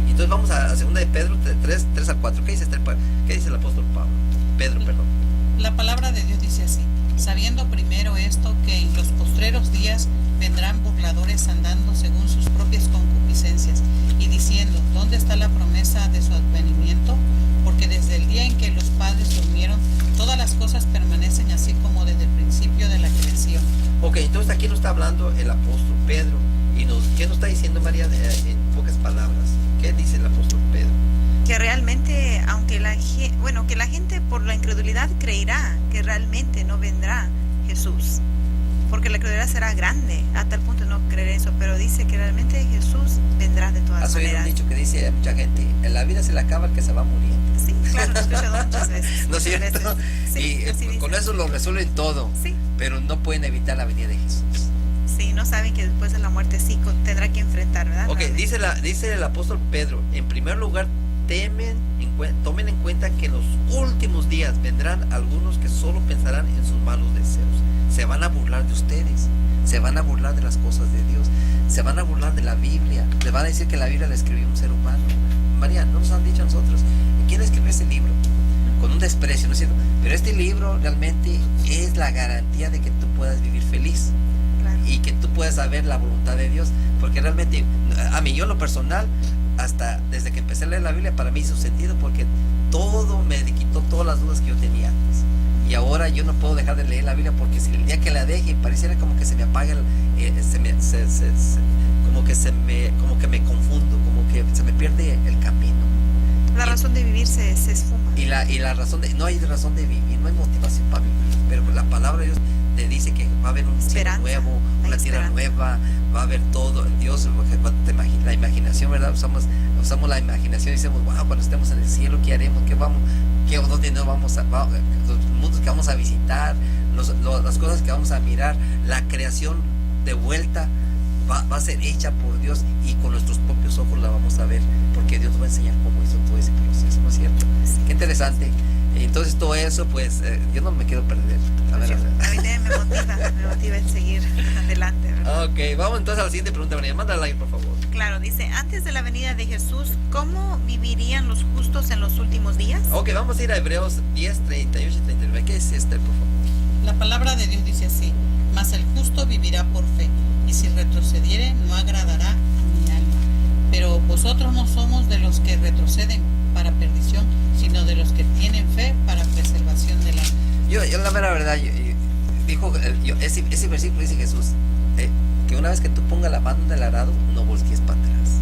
Speaker 3: Y entonces vamos a 2 de Pedro 3 al 4. ¿Qué dice el apóstol Pablo? Pedro, perdón.
Speaker 2: La palabra de Dios dice así: sabiendo primero esto, que en los postreros días vendrán burladores andando según sus propias concupiscencias, y diciendo, ¿dónde está la promesa de su advenimiento? Porque desde el día en que los padres durmieron, todas las cosas permanecen así como desde el principio de la creación.
Speaker 3: Ok, entonces aquí nos está hablando el apóstol Pedro. ¿Qué nos está diciendo María en pocas palabras? ¿Qué dice el apóstol Pedro?
Speaker 4: Que realmente, aunque que la gente por la incredulidad creerá que realmente no vendrá Jesús, porque la incredulidad será grande, a tal punto no creer eso, pero dice que realmente Jesús vendrá de todas
Speaker 3: ¿Has oído
Speaker 4: maneras.
Speaker 3: un dicho que dice a mucha gente, en la vida se le acaba el que se va muriendo?
Speaker 4: Sí, claro, lo he escuchado muchas veces.
Speaker 3: ¿No es
Speaker 4: muchas
Speaker 3: cierto?
Speaker 4: veces. Sí,
Speaker 3: Y
Speaker 4: así dice.
Speaker 3: con eso lo resuelven todo,
Speaker 4: Sí,
Speaker 3: pero no pueden evitar la venida de Jesús.
Speaker 4: sí, no saben que después de la muerte sí tendrá que enfrentar, ¿verdad?
Speaker 3: Ok,
Speaker 4: Nuevamente.
Speaker 3: dice el apóstol Pedro, en primer lugar, tomen en cuenta que en los últimos días vendrán algunos que solo pensarán en sus malos deseos. Se van a burlar de ustedes, se van a burlar de las cosas de Dios, se van a burlar de la Biblia, les van a decir que la Biblia la escribió un ser humano. María, no nos han dicho a nosotros, ¿quién escribió ese libro? Con un desprecio, ¿no es cierto? Pero este libro realmente es la garantía de que tú puedas vivir feliz.
Speaker 4: Claro.
Speaker 3: Y que tú puedas saber la voluntad de Dios, porque realmente a mí, yo en lo personal, hasta desde que empecé a leer la Biblia, para mí hizo sentido, porque todo me quitó todas las dudas que yo tenía antes, y ahora yo no puedo dejar de leer la Biblia, porque si el día que la deje, pareciera como que se me apaga como que me confundo, como que se me pierde el camino.
Speaker 4: La razón de vivir se esfuma.
Speaker 3: Y la razón no hay razón de vivir, no hay motivación para vivir, pero la palabra de Dios te dice que va a haber un cielo
Speaker 4: Esperanza,
Speaker 3: nuevo,
Speaker 4: hay
Speaker 3: una tierra
Speaker 4: esperanza.
Speaker 3: nueva, va a haber todo. Dios, cuando la imaginación, ¿verdad? Usamos la imaginación y decimos, wow, cuando estemos en el cielo, ¿qué haremos? ¿Dónde nos vamos los mundos que vamos a visitar, las cosas que vamos a mirar, la creación de vuelta va a ser hecha por Dios, y con nuestros propios ojos la vamos a ver, porque Dios nos va a enseñar cómo hizo todo ese proceso, ¿no es cierto? Qué interesante. Entonces todo eso, pues, yo no me quiero perder. A ver.
Speaker 4: A mí también me motiva en seguir adelante, ¿verdad?
Speaker 3: Ok, vamos entonces a la siguiente pregunta, María. Mándala ahí, por favor.
Speaker 4: Claro, dice, antes de la venida de Jesús, ¿cómo vivirían los justos en los últimos días?
Speaker 3: Ok, vamos a ir a Hebreos 10, 38 y 39. ¿Qué es por favor?
Speaker 2: La palabra de Dios dice así: mas el justo vivirá por fe, y si retrocediere no agradará a mi alma. Pero vosotros no somos de los que retroceden para perdición, sino de los que tienen fe para preservación del alma.
Speaker 3: Yo la mera verdad, ese versículo dice Jesús, que una vez que tú pongas la mano en el arado, no voltees para atrás.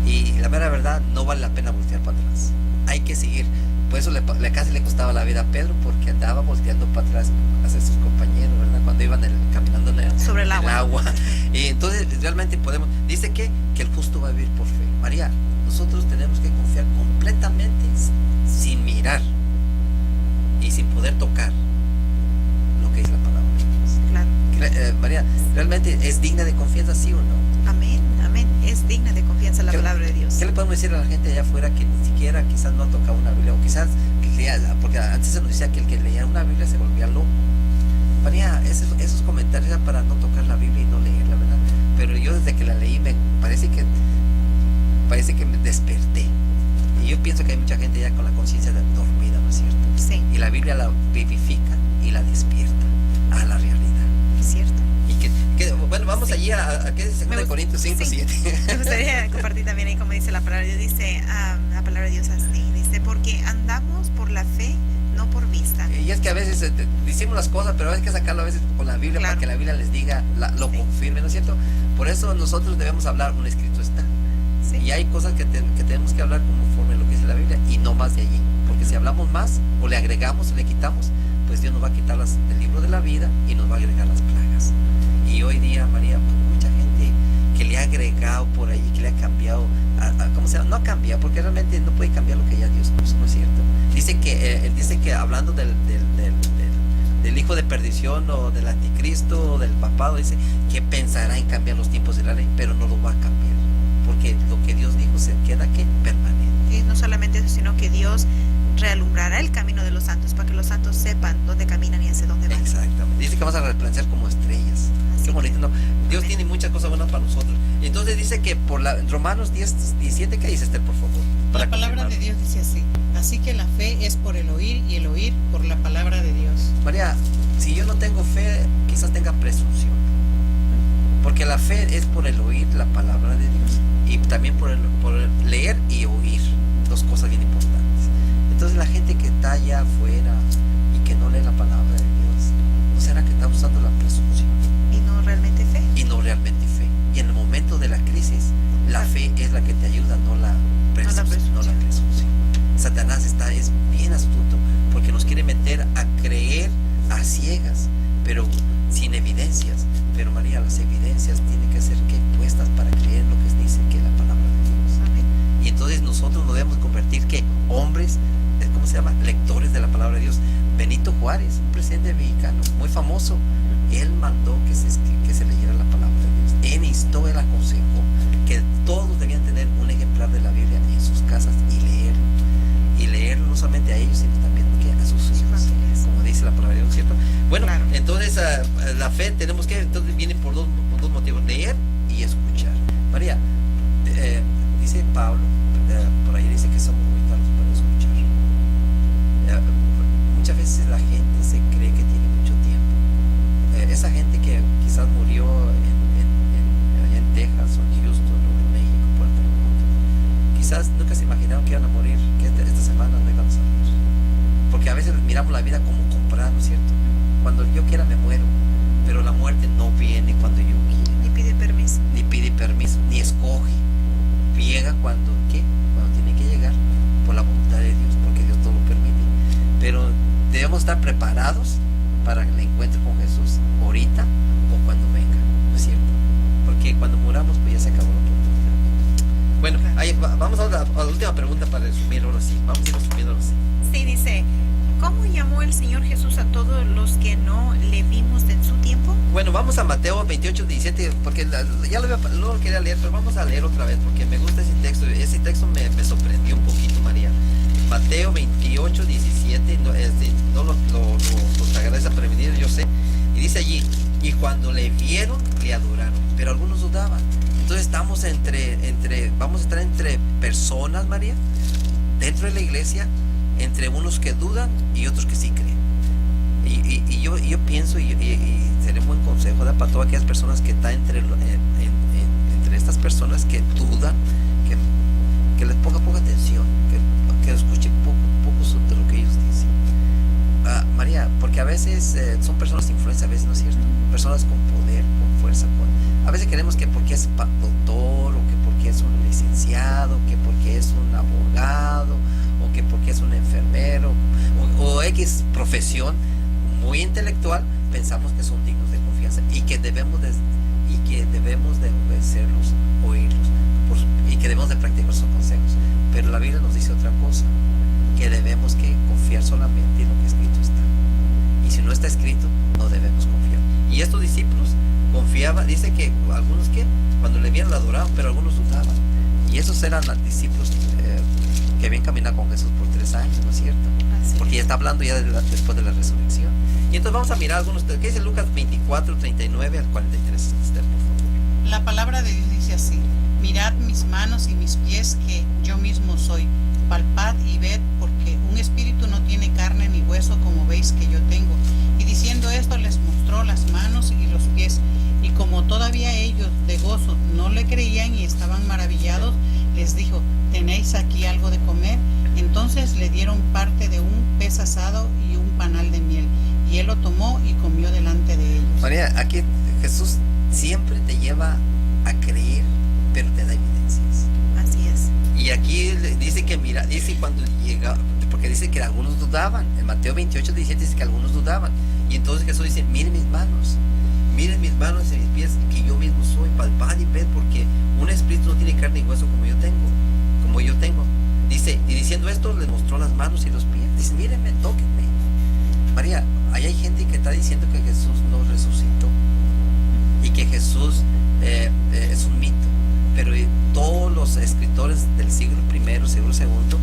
Speaker 3: Y la mera verdad, no vale la pena voltear para atrás. Hay que seguir. Por eso casi le costaba la vida a Pedro, porque andaba volteando para atrás hacia sus compañeros, ¿verdad? Cuando iban caminando
Speaker 4: Sobre el agua.
Speaker 3: Y entonces realmente dice que el justo va a vivir por fe. María, nosotros tenemos que confiar completamente, sin mirar y sin poder tocar lo que es la palabra de Dios.
Speaker 4: Claro.
Speaker 3: María, ¿realmente es digna de confianza, sí o no?
Speaker 4: Amén, amén. Es digna de confianza la palabra de Dios.
Speaker 3: ¿Qué le podemos decir a la gente allá afuera que ni siquiera quizás no ha tocado una Biblia, o quizás que lea, porque antes se nos decía que el que leía una Biblia se volvía loco? María, esos comentarios eran para no tocar la Biblia y no leerla, ¿verdad? Pero yo desde que la leí me parece que me desperté, y yo pienso que hay mucha gente ya con la conciencia dormida, ¿no es cierto?
Speaker 4: Sí,
Speaker 3: Y la Biblia la vivifica y la despierta a la realidad.
Speaker 4: es cierto.
Speaker 3: Y bueno, vamos
Speaker 4: Sí.
Speaker 3: allí a ¿qué dice 2 Corintios 5,
Speaker 4: sí.
Speaker 3: 7?
Speaker 4: Me gustaría compartir también ahí como dice la palabra de Dios. Dice la palabra de Dios así, dice, porque andamos por la fe, no por vista.
Speaker 3: Y es que a veces decimos las cosas, pero hay que sacarlo a veces con la Biblia,
Speaker 4: Claro.
Speaker 3: para que la Biblia les diga, lo
Speaker 4: Sí.
Speaker 3: confirme, ¿no es cierto? Por eso nosotros debemos hablar, un escrito está.
Speaker 4: Sí, Sí.
Speaker 3: Y hay cosas que tenemos que hablar conforme a lo que dice la Biblia y no más de allí. Porque si hablamos más o le agregamos o le quitamos, pues Dios nos va a quitar del libro de la vida y nos va a agregar las plagas. Y hoy día, María, mucha gente que le ha agregado por ahí, que le ha cambiado, ¿cómo se llama? No ha cambiado, porque realmente no puede cambiar lo que ya Dios puso, ¿no es cierto? Dice que hablando del hijo de perdición o del anticristo o del papado, dice que pensará en cambiar los tiempos de la ley, pero no lo va a cambiar, porque lo que Dios dijo se queda que permanente.
Speaker 4: Y no solamente eso, sino que Dios realumbrará el camino de los santos para que los santos sepan dónde caminan y hacia dónde van.
Speaker 3: Exactamente. Dice que vamos a resplandecer como estrellas.
Speaker 4: Así
Speaker 3: Qué bonito, ¿no? Dios
Speaker 4: Amén.
Speaker 3: tiene muchas cosas buenas para nosotros. Y entonces dice que Romanos 10:17, ¿qué dice, Esther, por favor?
Speaker 2: La palabra de Dios dice así: así que la fe es por el oír y el oír por la palabra de Dios.
Speaker 3: María, si yo no tengo fe, quizás tenga presunción. Porque la fe es por el oír la palabra de Dios. Y también por el leer y oír. Dos cosas bien importantes. Entonces la gente que está allá afuera y que no lee la palabra de Dios, ¿no será que está usando la presunción?
Speaker 4: Y no realmente fe.
Speaker 3: Y no realmente fe. Y en el momento de la crisis, la fe es la que te ayuda, no la presunción. Satanás es bien astuto porque nos quiere meter a creer a ciegas, pero sin evidencias. Pero María, las evidencias tienen que ser puestas para creer lo que dice que es la palabra de Dios.
Speaker 4: Amén.
Speaker 3: Y entonces nosotros nos debemos convertir hombres, ¿cómo se llama? Lectores de la palabra de Dios. Benito Juárez, un presidente mexicano muy famoso, él mandó que se leyera la palabra de Dios. Él instó, él aconsejó que todos debían tener un ejemplar de la Biblia en sus casas y leerlo. Y leerlo no solamente a ellos, sino también a sus hijos, como dice la palabra de Dios, ¿cierto? Bueno,
Speaker 4: Claro.
Speaker 3: entonces la fe entonces viene por dos motivos: leer y escuchar. María, dice Pablo, por ahí dice que somos muy tardos para escuchar. Muchas veces la gente se cree que tiene mucho tiempo. Esa gente que quizás murió allá en Texas o en Houston o en México, por el mundo, quizás nunca se imaginaron que iban a morir, que esta semana no iban a salir. Porque a veces miramos la vida como comprar, ¿no es cierto? Cuando yo quiera me muero, pero la muerte no viene cuando yo quiera.
Speaker 4: Ni pide permiso.
Speaker 3: Ni pide permiso, ni escoge. Llega cuando tiene que llegar por la voluntad de Dios, porque Dios todo lo permite. Pero debemos estar preparados para el encuentro con Jesús ahorita o cuando venga, ¿no es cierto? Porque cuando muramos, pues ya se acabó la oportunidad. Bueno, ahí vamos a la última pregunta para resumir ahora sí. Vamos a ir resumiendo ahora sí.
Speaker 4: Sí, dice, ¿cómo llamó el Señor Jesús a todos los que no le vimos en su tiempo?
Speaker 3: Bueno, vamos a Mateo 28:17, porque ya lo quería leer, pero vamos a leer otra vez, porque me gusta ese texto. Ese texto me sorprendió un poquito, María. Mateo 28:17, no lo agarré desprevenido, yo sé. Y dice allí, y cuando le vieron, le adoraron, pero algunos dudaban. Entonces vamos a estar entre personas, María, dentro de la iglesia, entre unos que dudan y otros que sí creen. Y yo pienso, y sería un buen consejo para todas aquellas personas que están entre estas personas que dudan, que les ponga poca atención, que escuchen poco de lo que ellos dicen. María, porque a veces son personas de influencia, a veces no es cierto, personas con poder, con fuerza, a veces queremos que porque es doctor, o que porque es un licenciado, que porque es un abogado, o que porque es un enfermero, o X profesión muy intelectual, pensamos que son dignos de confianza y que debemos de obedecerlos, oírlos, y que debemos de practicar sus consejos. Pero la Biblia nos dice otra cosa, que debemos que confiar solamente en lo que escrito está. Y si no está escrito, no debemos confiar. Y estos discípulos confiaban, dice que algunos cuando le vieron la adoraban, pero algunos dudaban. Y esos eran los discípulos que habían caminado con Jesús por 3 años, ¿no es cierto? Porque ya está hablando ya después de la resurrección. Y entonces vamos a mirar algunos. ¿Qué dice Lucas 24:39 al 43? Esther, por favor.
Speaker 2: La palabra de Dios dice así: mirad mis manos y mis pies, que yo mismo soy. Palpad y ved, porque un espíritu no tiene carne ni hueso, como veis que yo tengo. Y diciendo esto, les mostró las manos y los pies. Y como todavía ellos de gozo no le creían y estaban maravillados, les dijo: ¿tenéis aquí algo de comer? Entonces le dieron parte de un pez asado y un panal de miel, y él lo tomó y comió delante de ellos.
Speaker 3: María, aquí Jesús siempre te lleva a creer, pero te da evidencias. que mira, dice cuando llega, porque dice que algunos dudaban. En Mateo 28, 17 dice que algunos dudaban. Y entonces Jesús dice, miren mis manos y mis pies, que yo mismo soy, palpad y ved, porque un espíritu no tiene carne y hueso como yo tengo. Dice, y diciendo esto, les mostró las manos y los pies. Dice, mírenme, tóquenme. María, ahí hay gente que está diciendo que Jesús no resucitó y que Jesús es un mito. Pero todos los escritores del siglo I, siglo II,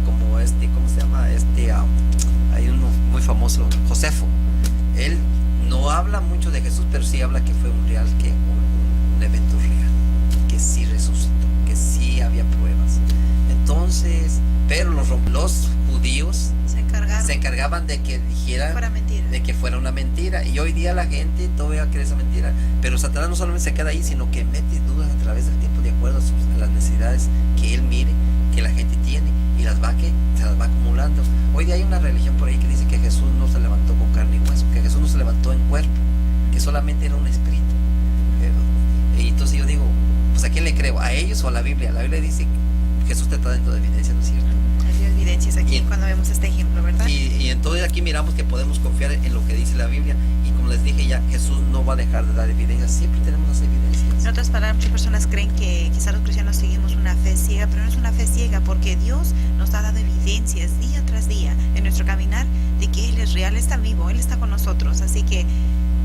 Speaker 3: como ¿cómo se llama? Hay uno muy famoso, Josefo. Él no habla mucho de Jesús, pero sí habla que fue un evento real, que sí resucitó, que sí había pruebas. Entonces, pero los judíos se encargaban de que dijeran de que fuera una mentira. Y hoy día la gente todavía cree esa mentira. Pero Satanás no solamente se queda ahí, sino que mete dudas a través del tiempo de acuerdo a las necesidades que él mire, que la gente tiene, y se las va acumulando. Hoy día hay una religión por ahí que dice que Jesús no se levantó con carne y hueso, que Jesús no se levantó en cuerpo, que solamente era un espíritu. Y entonces yo digo, pues ¿a quién le creo? ¿A ellos o a la Biblia? La Biblia dice que Jesús te está dando evidencia, ¿no es cierto?
Speaker 4: Hay evidencias aquí cuando vemos este ejemplo, ¿verdad?
Speaker 3: Y entonces aquí miramos que podemos confiar en lo que dice la Biblia. Y como les dije ya, Jesús no va a dejar de dar evidencias. Siempre tenemos las evidencias.
Speaker 4: En otras palabras, muchas personas creen que quizás los cristianos seguimos una fe ciega, pero no es una fe ciega, porque Dios nos ha dado evidencias día tras día en nuestro caminar de que Él es real, Él está vivo, Él está con nosotros. Así que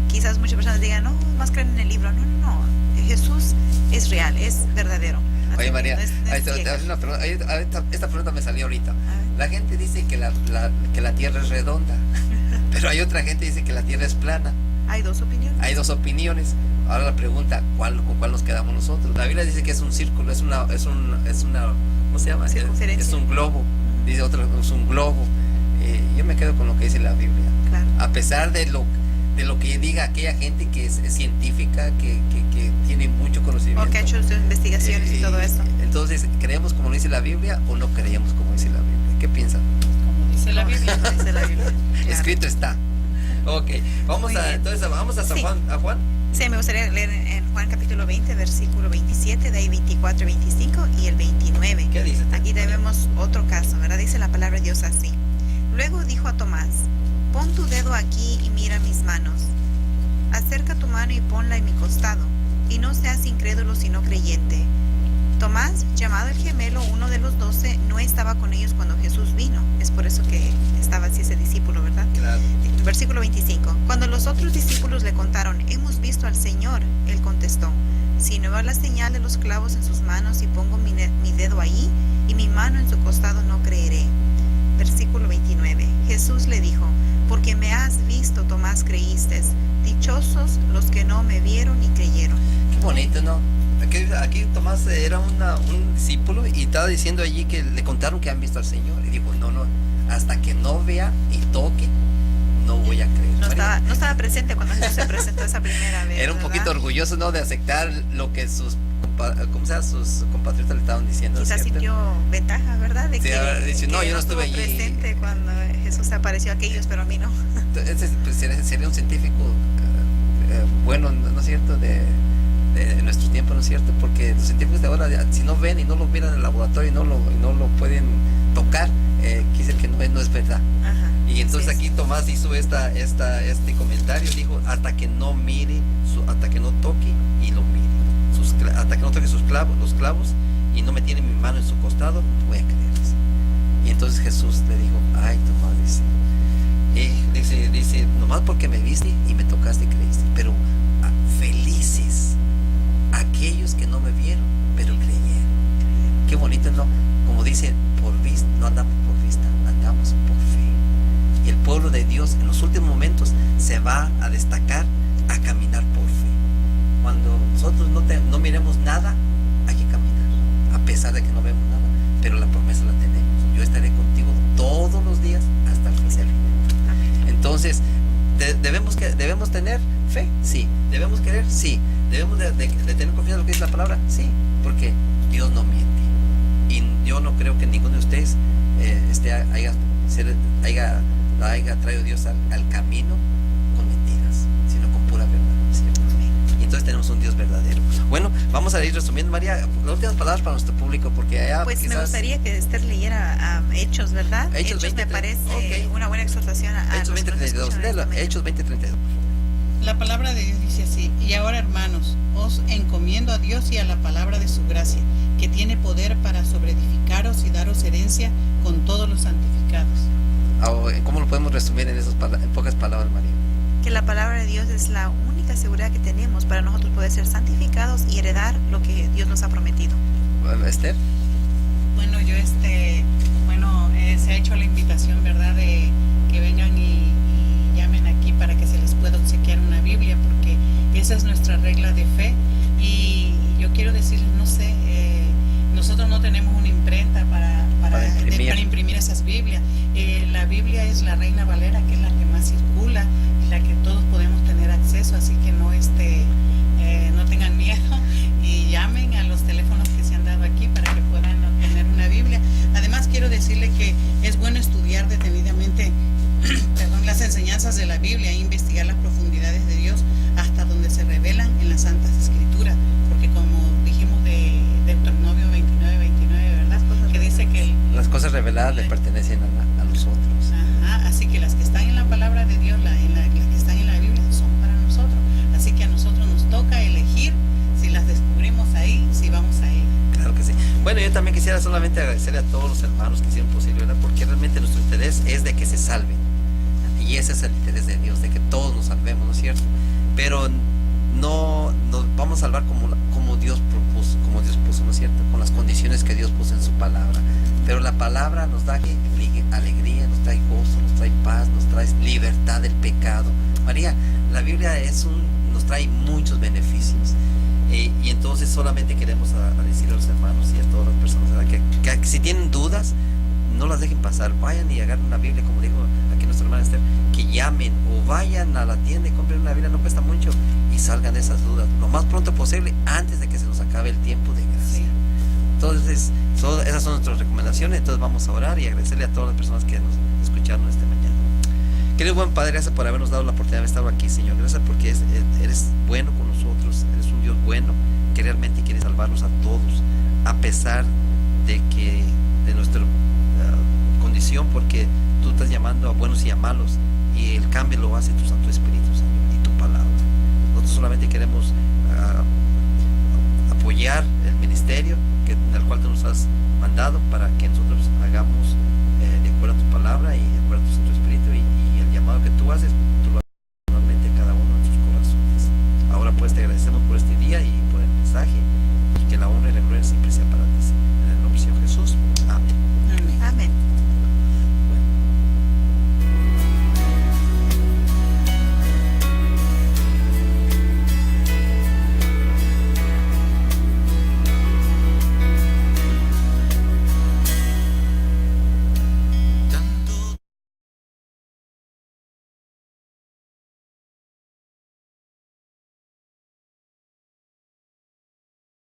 Speaker 4: quizás muchas personas digan, no, más creen en el libro. No, Jesús es real, es verdadero.
Speaker 3: Oye, María, esta pregunta me salió ahorita. La gente dice que la tierra es redonda, pero hay otra gente que dice que la tierra es plana.
Speaker 4: Hay dos opiniones. Ahora la pregunta, ¿con cuál nos quedamos nosotros? La Biblia dice que es un círculo, es una ¿cómo se llama?
Speaker 3: Es un globo. Dice otro, es un globo. Yo me quedo con lo que dice la Biblia.
Speaker 4: Claro.
Speaker 3: A pesar de lo que diga aquella gente que es científica, que tiene mucho conocimiento.
Speaker 4: O que ha hecho sus investigaciones y todo eso.
Speaker 3: Entonces, ¿creemos como dice la Biblia o no creemos como dice la Biblia? ¿Qué piensan?
Speaker 2: Como dice la Biblia.
Speaker 4: Dice la Biblia. Claro.
Speaker 3: Escrito está. Ok, vamos a
Speaker 4: Sí.
Speaker 3: Juan.
Speaker 4: Sí, me gustaría leer en Juan capítulo 20, versículo 27, de ahí 24 y 25 y el 29.
Speaker 3: ¿Qué dice?
Speaker 4: Aquí tenemos otro caso, ¿verdad? Dice la palabra de Dios así. Luego dijo a Tomás, pon tu dedo aquí y mira mis manos. Acerca tu mano y ponla en mi costado, y no seas incrédulo sino creyente. Tomás, llamado el gemelo, uno de los 12, no estaba con ellos cuando Jesús vino. Es por eso que estaba así ese discípulo, ¿verdad?
Speaker 3: Claro.
Speaker 4: Versículo 25. Cuando los otros discípulos le contaron, hemos visto al Señor, él contestó, si no veo la señal de los clavos en sus manos y pongo mi dedo ahí y mi mano en su costado, no creeré. Versículo 29. Jesús le dijo, porque me has visto, Tomás, creíste. Dichosos los que no me vieron y creyeron.
Speaker 3: Qué bonito, ¿no? Aquí Tomás era un discípulo y estaba diciendo allí que le contaron que han visto al Señor. Y dijo, no, hasta que no vea y toque, no voy a creer.
Speaker 4: No estaba presente cuando Jesús se presentó esa primera vez.
Speaker 3: Era un poquito orgulloso, ¿no? De aceptar lo que sus compatriotas le estaban diciendo.
Speaker 4: Quizás sintió ventaja, ¿verdad? De que,
Speaker 3: dice, no, yo no estuve allí.
Speaker 4: Presente cuando Jesús apareció a aquellos, pero a mí no.
Speaker 3: Entonces, pues, sería un científico bueno, ¿no es cierto? De nuestro tiempo, ¿no es cierto? Porque los científicos de ahora, si no ven y no lo miran en el laboratorio y no lo pueden tocar, quiere decir que no es verdad.
Speaker 4: Ajá.
Speaker 3: Y entonces aquí Tomás hizo este comentario, dijo, hasta que no mire, hasta que no toque y lo mire, hasta que no toque los clavos y no me tiene mi mano en su costado, voy a creer. Y entonces Jesús le dijo, ay Tomás, dice, nomás porque me viste y me tocaste y creíste, pero felices aquellos que no me vieron, pero creyeron. Qué bonito, ¿no? Como dice, por vista, no andamos por vista, andamos por fe. Y el pueblo de Dios en los últimos momentos se va a destacar a caminar por fe. Cuando nosotros no miremos nada, hay que caminar, a pesar de que no vemos nada, pero la promesa la tenemos. Yo estaré contigo todos los días hasta el fin del mundo. Entonces, ¿debemos tener fe? Sí. ¿Debemos creer? Sí. ¿Debemos de tener confianza en lo que dice la palabra? Sí, porque Dios no miente. Y yo no creo que ninguno de ustedes haya traído Dios al camino con mentiras, sino con pura verdad, ¿cierto? Y entonces tenemos un Dios verdadero. Bueno, vamos a ir resumiendo. María, las últimas palabras para nuestro público, porque allá
Speaker 4: Pues
Speaker 3: quizás...
Speaker 4: me gustaría que Esther leyera Hechos, ¿verdad?
Speaker 3: Hechos 20,
Speaker 4: me parece
Speaker 3: okay.
Speaker 4: una buena exhortación a
Speaker 3: Hechos
Speaker 4: los que nos
Speaker 3: 20:32.
Speaker 4: escuchan en
Speaker 3: Léelo,
Speaker 4: esta mañana.
Speaker 3: Hechos 20:32.
Speaker 2: La palabra de Dios dice así: y ahora, hermanos, os encomiendo a Dios y a la palabra de su gracia, que tiene poder para sobreedificaros y daros herencia con todos los santificados.
Speaker 3: ¿Cómo lo podemos resumir en pocas palabras, María?
Speaker 4: Que la palabra de Dios es la única seguridad que tenemos para nosotros poder ser santificados y heredar lo que Dios nos ha prometido.
Speaker 3: Esther.
Speaker 2: Bueno, se ha hecho la invitación, ¿verdad?, de que vengan y llamen aquí para que se les pueda obsequiar una Biblia, porque esa es nuestra regla de fe. Y yo quiero decirles, nosotros no tenemos una imprenta para imprimir esas Biblias. La Biblia es la Reina Valera, que es la que más circula y la que todos podemos tener acceso, así que no tengan miedo y llamen a los teléfonos que se han dado aquí para que puedan obtener una Biblia. Además, quiero decirle que es bueno estudiar detenidamente las enseñanzas de la Biblia e investigar las profundidades de Dios hasta donde se revelan en las Santas Escrituras, porque como dijimos de Deuteronomio 29:29, ¿verdad?, que dice que
Speaker 3: las cosas reveladas le pertenecen a nosotros.
Speaker 2: Ajá, así que las que están en la palabra de Dios, las que están en la Biblia, son para nosotros. Así que a nosotros nos toca elegir si las descubrimos ahí, si vamos a ir.
Speaker 3: Claro que sí. Bueno, yo también quisiera solamente agradecerle a todos los hermanos que hicieron posible, ¿verdad?, porque realmente nuestro interés es de que se salven. Y ese es el interés de Dios, de que todos nos salvemos, ¿no es cierto? Pero no nos vamos a salvar como Dios propuso, ¿no es cierto?, con las condiciones que Dios puso en su palabra. Pero la palabra nos da alegría, nos trae gozo, nos trae paz, nos trae libertad del pecado. María, la Biblia nos trae muchos beneficios. Y entonces solamente queremos decirle a los hermanos y a todas las personas, ¿verdad?, que si tienen dudas, no las dejen pasar. Vayan y agarren una Biblia, como dijo aquí nuestra hermana Esther, que llamen o vayan a la tienda y compren una Biblia, no cuesta mucho, y salgan de esas dudas lo más pronto posible, antes de que se nos acabe el tiempo de gracia.
Speaker 2: Sí.
Speaker 3: Entonces, esas son nuestras recomendaciones. Entonces vamos a orar y agradecerle a todas las personas que nos escucharon esta mañana. Querido buen Padre, gracias por habernos dado la oportunidad de estar aquí, Señor. Gracias porque eres bueno con nosotros, eres un Dios bueno que realmente quiere salvarnos a todos, a pesar de nuestra condición, porque tú estás llamando a buenos y a malos, y el cambio lo hace tu Santo Espíritu, Señor, y tu palabra. Nosotros solamente queremos apoyar el ministerio en el cual tú nos has mandado, para que nosotros hagamos